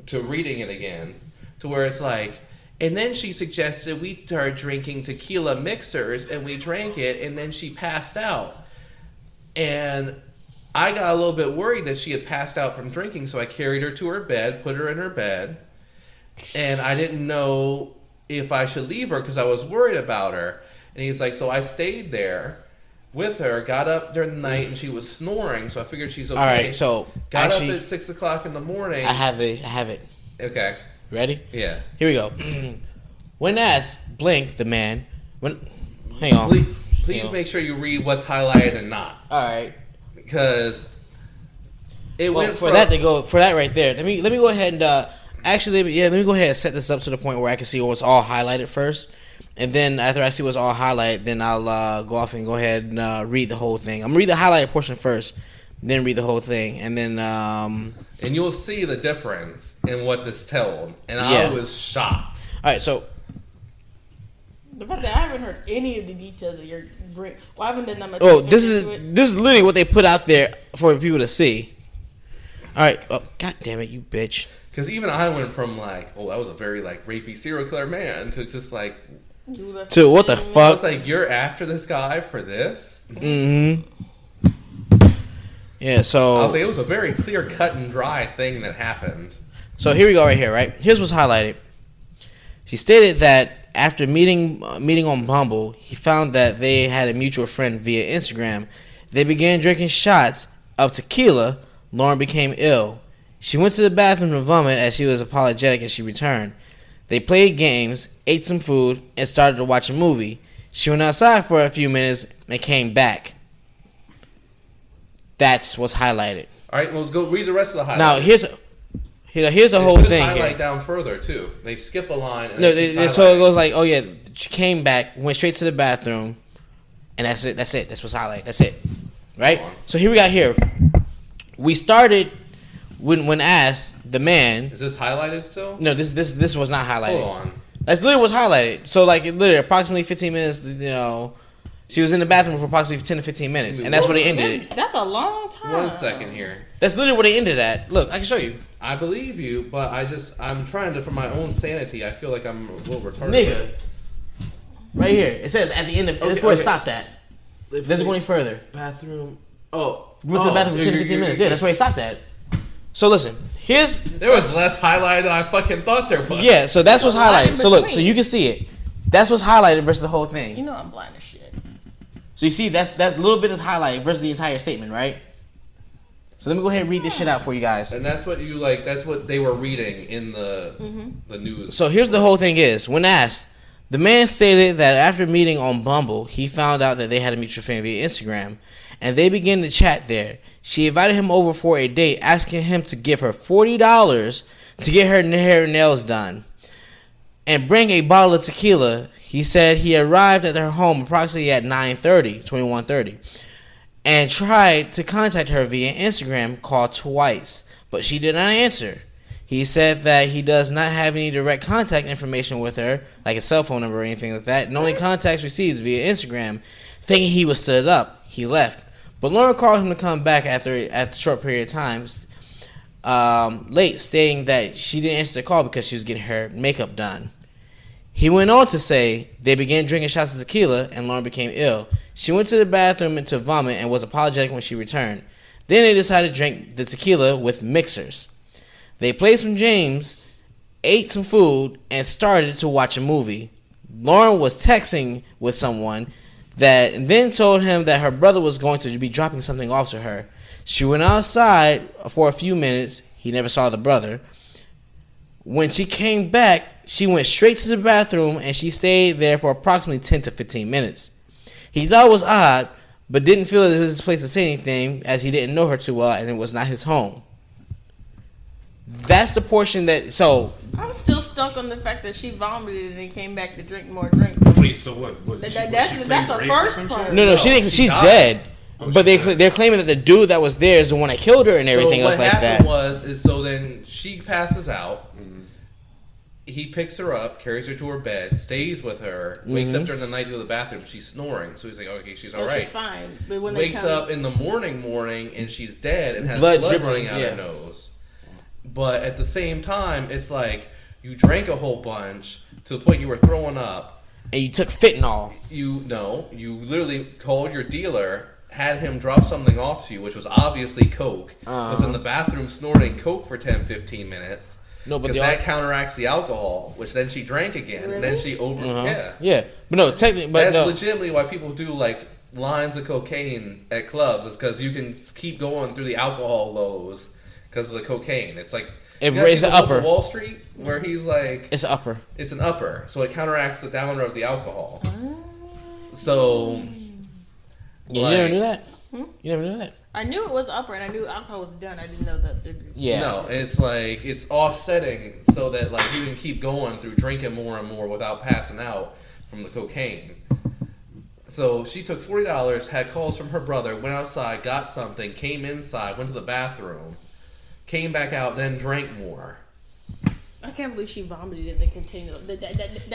to reading it again, to where it's like, and then she suggested we start drinking tequila mixers, and we drank it, and then she passed out. And I got a little bit worried that she had passed out from drinking, so I carried her to her bed, put her in her bed, and I didn't know if I should leave her because I was worried about her. And he's like, so I stayed there with her, got up during the night, and she was snoring, so I figured she's okay. All right, so got up at 6 o'clock in the morning. I have it. Okay. Ready? Yeah. Here we go. When asked, Blink, the man, hang on. Please make sure you read what's highlighted and not. All right. Because it went for that right there. Let me go ahead and let me go ahead and set this up to the point where I can see what's all highlighted first. And then after I see what's all highlighted, then I'll go off and go ahead and read the whole thing. I'm going to read the highlighted portion first, then read the whole thing. And then... and you'll see the difference in what this told. And I was shocked. All right, so... The fact that I haven't heard any of the details of your drink. Well, I haven't done that much. Oh, research this into it. is literally what they put out there for people to see. All right. Oh, God damn it, you bitch. Because even I went from like, oh, that was a very like rapey serial killer man to just like, To what the I fuck? was like, you're after this guy for this? Mm-hmm. Yeah, so I was like, it was a very clear cut and dry thing that happened. So here we go right here, right? Here's what's highlighted. She stated that after meeting on Bumble, he found that they had a mutual friend via Instagram. They began drinking shots of tequila. Lauren became ill. She went to the bathroom to vomit as she was apologetic as she returned. They played games, ate some food, and started to watch a movie. She went outside for a few minutes and came back. That's what's highlighted. All right, well, let's go read the rest of the highlight. Now, here's the whole Just thing highlight here. down further, too. They skip a line. And No, so it highlighting. goes like, oh yeah, she came back, went straight to the bathroom, and that's it. That's what's highlighted. That's it, right? So here we got here. We started when asked the man. Is this highlighted still? No, this was not highlighted. Hold on. That's literally what's highlighted. So like it literally approximately 15 minutes. She was in the bathroom for approximately 10 to 15 minutes, and that's where they ended it. That's a long time. 1 second here. That's literally where they ended at. Look, I can show you. I believe you, but I'm trying to, for my own sanity, I feel like I'm a little retarded. Nigga. Right here. It says at the end of that's where it stopped at. It doesn't go any further. Bathroom. Oh. Went to the bathroom for 10 to 15 minutes. Yeah, that's where it stopped at. So listen, There was less highlight than I fucking thought there was. yeah, so that's what's Line in highlighted. So look, between. so you can see it. That's what's highlighted versus the whole thing. You know I'm blind as shit. So you see that little bit is highlighted versus the entire statement, right? So let me go ahead and read this shit out for you guys. And that's what that's what they were reading in the news. So here's the whole thing is, when asked, the man stated that after meeting on Bumble, he found out that they had a mutual friend via Instagram, and they began to chat there. She invited him over for a date, asking him to give her $40 to get her hair and nails done, and bring a bottle of tequila. He said he arrived at her home approximately at 21:30, and tried to contact her via Instagram, called twice, but she did not answer. He said that he does not have any direct contact information with her, like a cell phone number or anything like that, and only contacts received via Instagram. Thinking he was stood up, he left. But Lauren called him to come back after a short period of time, late, stating that she didn't answer the call because she was getting her makeup done. He went on to say they began drinking shots of tequila and Lauren became ill. She went to the bathroom and to vomit and was apologetic when she returned. Then they decided to drink the tequila with mixers. They played some games, ate some food, and started to watch a movie. Lauren was texting with someone that then told him that her brother was going to be dropping something off to her. She went outside for a few minutes. He never saw the brother. When she came back, she went straight to the bathroom and she stayed there for approximately 10 to 15 minutes. He thought it was odd, but didn't feel it was his place to say anything as he didn't know her too well and it was not his home. That's the portion that, so... I'm still stuck on the fact that she vomited and then came back to drink more drinks. Wait, so what? That's the first part. No, she didn't. She's died. dead. Oh, But she's dead. they're claiming that the dude that was there is the one that killed her and everything else like that. What happened was, so then she passes out. He picks her up, carries her to her bed, stays with her, wakes up during the night to go to the bathroom. She's snoring, so he's like, okay, she's all right. She's fine. But when Wakes they come, up in the morning, and she's dead and has Blood blood dripping, running out yeah. her nose. But at the same time, it's like you drank a whole bunch to the point you were throwing up. And you took fentanyl. You literally called your dealer, had him drop something off to you, which was obviously coke. Was in the bathroom snorting coke for 10, 15 minutes. No, but Because that counteracts the alcohol, which then she drank again, and then she Yeah, but no, technically, but That's no. legitimately why people do like lines of cocaine at clubs, is because you can keep going through the alcohol lows because of the cocaine. It's like It you raises see the the Wolf of upper. Wall Street, where he's like, It's upper. it's an upper, so it counteracts the downer of the alcohol. So Yeah, like- you never knew that. You never knew that. I knew it was upper and I knew alcohol was done. I didn't know that. Yeah. no, it's like it's offsetting so that like you can keep going through drinking more and more without passing out from the cocaine. So she took $40, had calls from her brother, went outside, got something, came inside, went to the bathroom, came back out, then drank more. I can't believe she vomited in the container.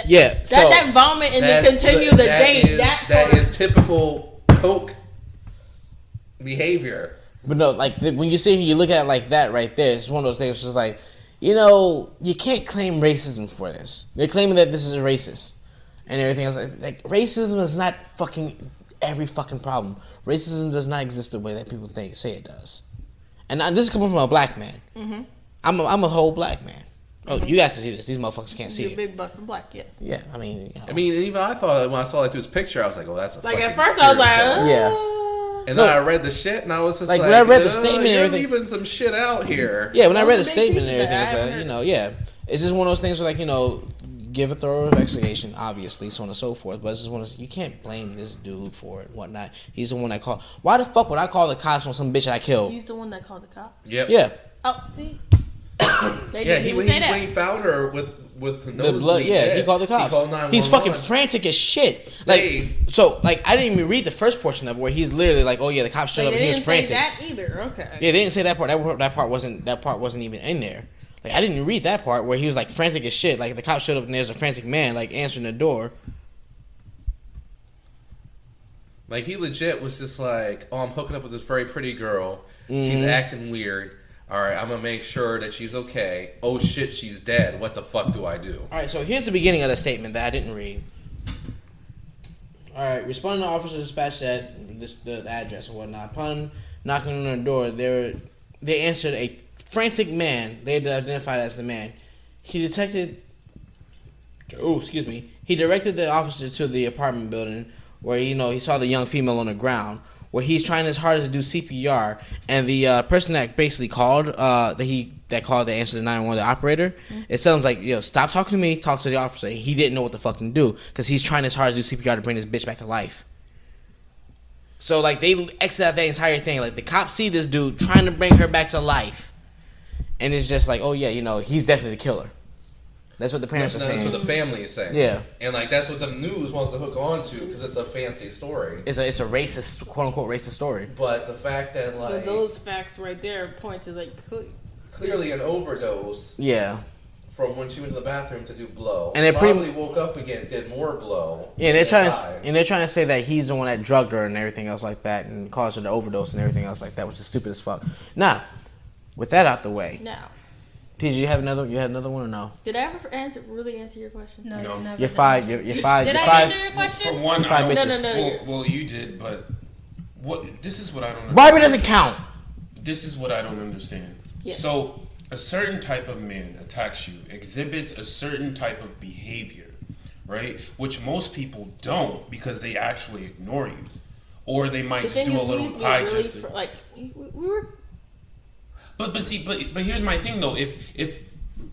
Yeah, so that vomit in the continue of the day. That is typical Coke behavior. but no, like when you sit here, you look at it like that right there. It's one of those things. Just like, you know, you can't claim racism for this. They're claiming that this is racist and everything else. Like racism is not fucking every fucking problem. Racism does not exist the way that people say it does. And this is coming from a black man. Mm-hmm. I'm a whole black man. Oh, you guys can see this. These motherfuckers can't see You're it. big buck and black, yes. Yeah, I mean, you know. I mean, even I thought when I saw that dude's picture, I was like, "Oh, that's a Like fucking at first, I was like, serial killer." Yeah. And then I read the shit, and I was just like, When I read the statement and you're everything, leaving some shit out here. yeah, when I read the Big statement and piece of everything, that. it's I like, haven't you know, yeah, it's just one of those things where, like, you know, give a thorough investigation, obviously, so on and so forth. But it's just one of those, you can't blame this dude for it, and whatnot. He's the one that called. Why the fuck would I call the cops on some bitch I killed? He's the one that called the cop. Yep. Yeah, Oh, see? They Yeah, didn't he, even when, say he, that. when he found her with the the nose blood. bleed Yeah, dead, he called the cops. He called 911. He's fucking frantic as shit. Stay. Like I didn't even read the first portion of it where he's literally like, oh yeah, the cops showed Like, up they and he was didn't say frantic. that either. Okay. Yeah, they didn't say that part. That part wasn't even in there. Like I didn't read that part where he was like frantic as shit. Like the cops showed up and there's a frantic man like answering the door. Like, he legit was just like, oh, I'm hooking up with this very pretty girl. She's acting weird. All right, I'm going to make sure that she's okay. Oh, shit, she's dead. What the fuck do I do? All right, so here's the beginning of the statement that I didn't read. All right, responding to officers dispatched at the address and whatnot. Upon knocking on their door, they answered a frantic man. They identified as the man. He directed the officer to the apartment building where, you know, he saw the young female on the ground, where he's trying his hardest to do CPR, and the person that basically called, that answered the 911, the operator, it sounds like, yo, stop talking to me, talk to the officer. He didn't know what the fuck to do, because he's trying his hardest to do CPR to bring this bitch back to life. So, like, they exit out that entire thing. Like, the cops see this dude trying to bring her back to life, and it's just like, oh yeah, you know, he's definitely the killer. That's what the parents are saying. That's what the family is saying. Yeah. And, like, that's what the news wants to hook on to because it's a fancy story. It's a racist, quote unquote racist story. But the fact that, like, But those facts right there point to, like, clearly an overdose Yeah. from when she went to the bathroom to do blow. And they probably woke up again, did more blow. Yeah, they're trying to died. say that he's the one that drugged her and everything else like that, and caused her to overdose and everything else like that, which is stupid as fuck. Now, with that out the way, now. TJ, you had another one or no? Did I ever really answer your question? No, No. never. You're five. You're five. Did You're I five. answer your question? For one, Five I don't, bitches. No. Well, you did, but this is what I don't understand. Barbie doesn't count. This is what I don't understand. Yes. So, a certain type of man attacks you, exhibits a certain type of behavior, right? Which most people don't because they actually ignore you. Or they might just do a little eye gesture. Like, we were. But here's my thing though. If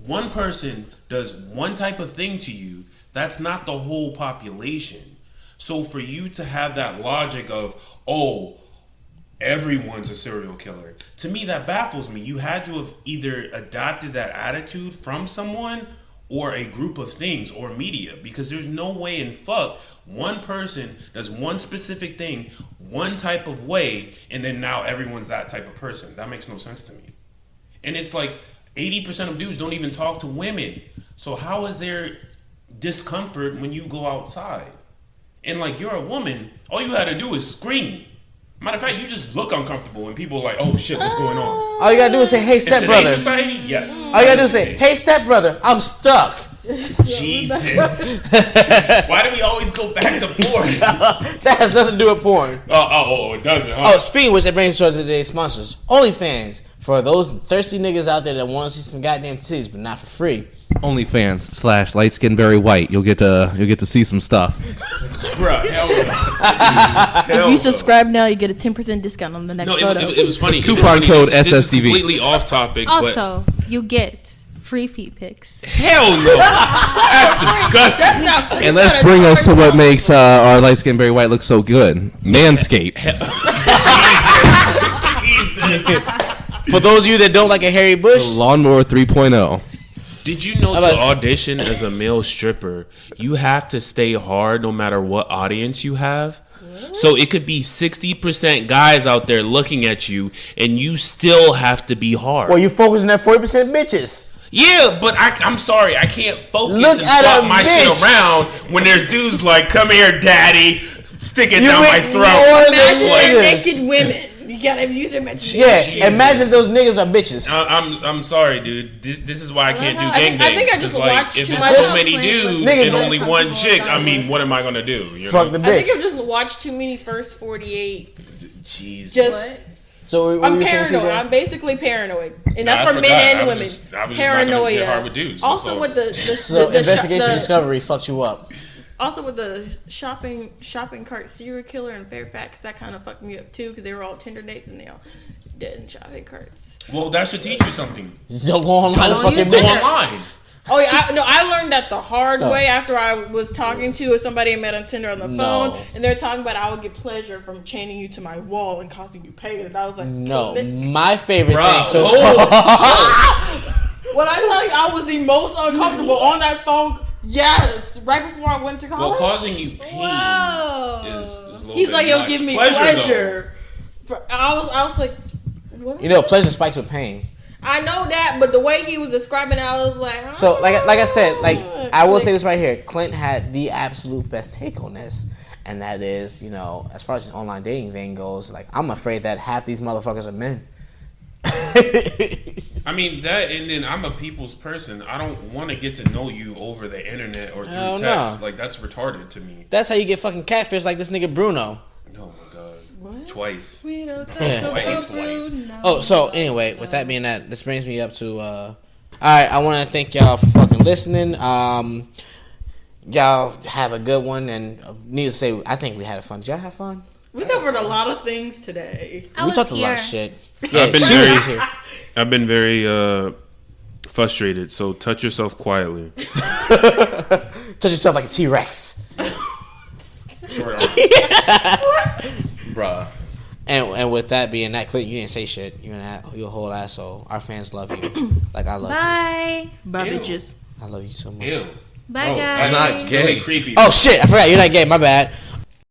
one person does one type of thing to you, that's not the whole population. So for you to have that logic of, oh, everyone's a serial killer, to me that baffles me. You had to have either adopted that attitude from someone or a group of things or media, because there's no way in fuck one person does one specific thing one type of way and then now everyone's that type of person. That makes no sense to me. And it's like 80% of dudes don't even talk to women. So how is there discomfort when you go outside? And like, you're a woman, all you had to do is scream. Matter of fact, you just look uncomfortable and people are like, oh shit, what's going on? All you gotta do is say, "Hey, In today's stepbrother." society, yes. All you gotta do is say, "Hey, stepbrother, I'm stuck." Jesus. Why do we always go back to porn? That has nothing to do with porn. It doesn't, huh? Oh, speaking of which, that brings us to today's sponsors. OnlyFans. For those thirsty niggas out there that want to see some goddamn titties, but not for free. OnlyFans / light skin very white. You'll get to see some stuff. Bruh, hell no. If you subscribe now, you get a 10% discount on the next No, photo. it was funny. Coupon code This is SSDV. completely off topic, but Also, you get free feet pics. hell no. That's disgusting. And let's bring us to what makes our light skin very white look so good. Manscaped. Jesus. For those of you that don't like a hairy bush, Lawnmower 3.0. Did you know How to about- audition as a male stripper, you have to stay hard no matter what audience you have? So it could be 60% guys out there looking at you, and you still have to be hard. or you focus on that 40% bitches. Yeah, but I'm sorry, I can't focus Look and at swap a my bitch. shit around when there's dudes like, come here, daddy, stick it You down my ignore throat. the Imagine niggas. naked women. You gotta use your imagination. Yeah, imagine those niggas are bitches. I'm sorry, dude. This is why I can't do I think- gangbangs. I think I just 'cause, like, watched if too it's much- so many dudes Niggas and don't only come one from chick, all I time. mean, what am I gonna do? You Fuck know? the I think bitch. I've just watched too many First 48. Jeez. Just. What? So what I'm were you saying, paranoid. TJ? I'm basically paranoid, and Nah, that's I for forgot. men I and was women. just not gonna Paranoia. get hard with dudes. Also So- with the So investigation discovery fucked you up. Also with the shopping cart serial killer in Fairfax, that kind of fucked me up too because they were all Tinder dates and they all dead in shopping carts. Well, that should teach you something. Don't go online and Don't fucking use Go bitch. Tinder. online. Oh yeah, I learned that the hard No. way after I was talking to somebody I met on Tinder on the No. phone, and they're talking about I would get pleasure from chaining you to my wall and causing you pain, and I was like, No, "Nick." my favorite Bro, thing. So When I tell you I was the most uncomfortable on that phone, yes, right before I went to college. Well, causing you pain Whoa. is a little He's bit like, "Yo, much. give me though. pleasure." I was like, "What?" you know, pleasure spikes with pain. I know that, but the way he was describing it, I was like, So like I said, like I will Like, say this right here, Clint had the absolute best take on this, and that is, you know, as far as the online dating thing goes, like I'm afraid that half these motherfuckers are men. I mean that, and then I'm a people's person. I don't want to get to know you over the internet or through Hell text. no. Like that's retarded to me. That's how you get fucking catfish like this nigga Bruno. Oh my god, twice. We don't Yeah. Twice. Oh, so anyway, with that being that, this brings me up to all right, I want to thank y'all for fucking listening. Y'all have a good one, and needless to say, I think we had fun. Did y'all have fun? we covered a lot of things today. I We was talked a lot here. of shit. Yeah, I've been she very- was here. I've been very frustrated. So touch yourself quietly. Touch yourself like a T-Rex. Short arm. Bruh. And with that being that, Clint, you didn't say shit. You're a whole asshole. Our fans love you. Like I love Bye. Bye, Ew. bitches. you. I love you so much. Ew. Bye, Oh, guys. I'm not gay. Really creepy. Oh shit! I forgot you're not gay. My bad.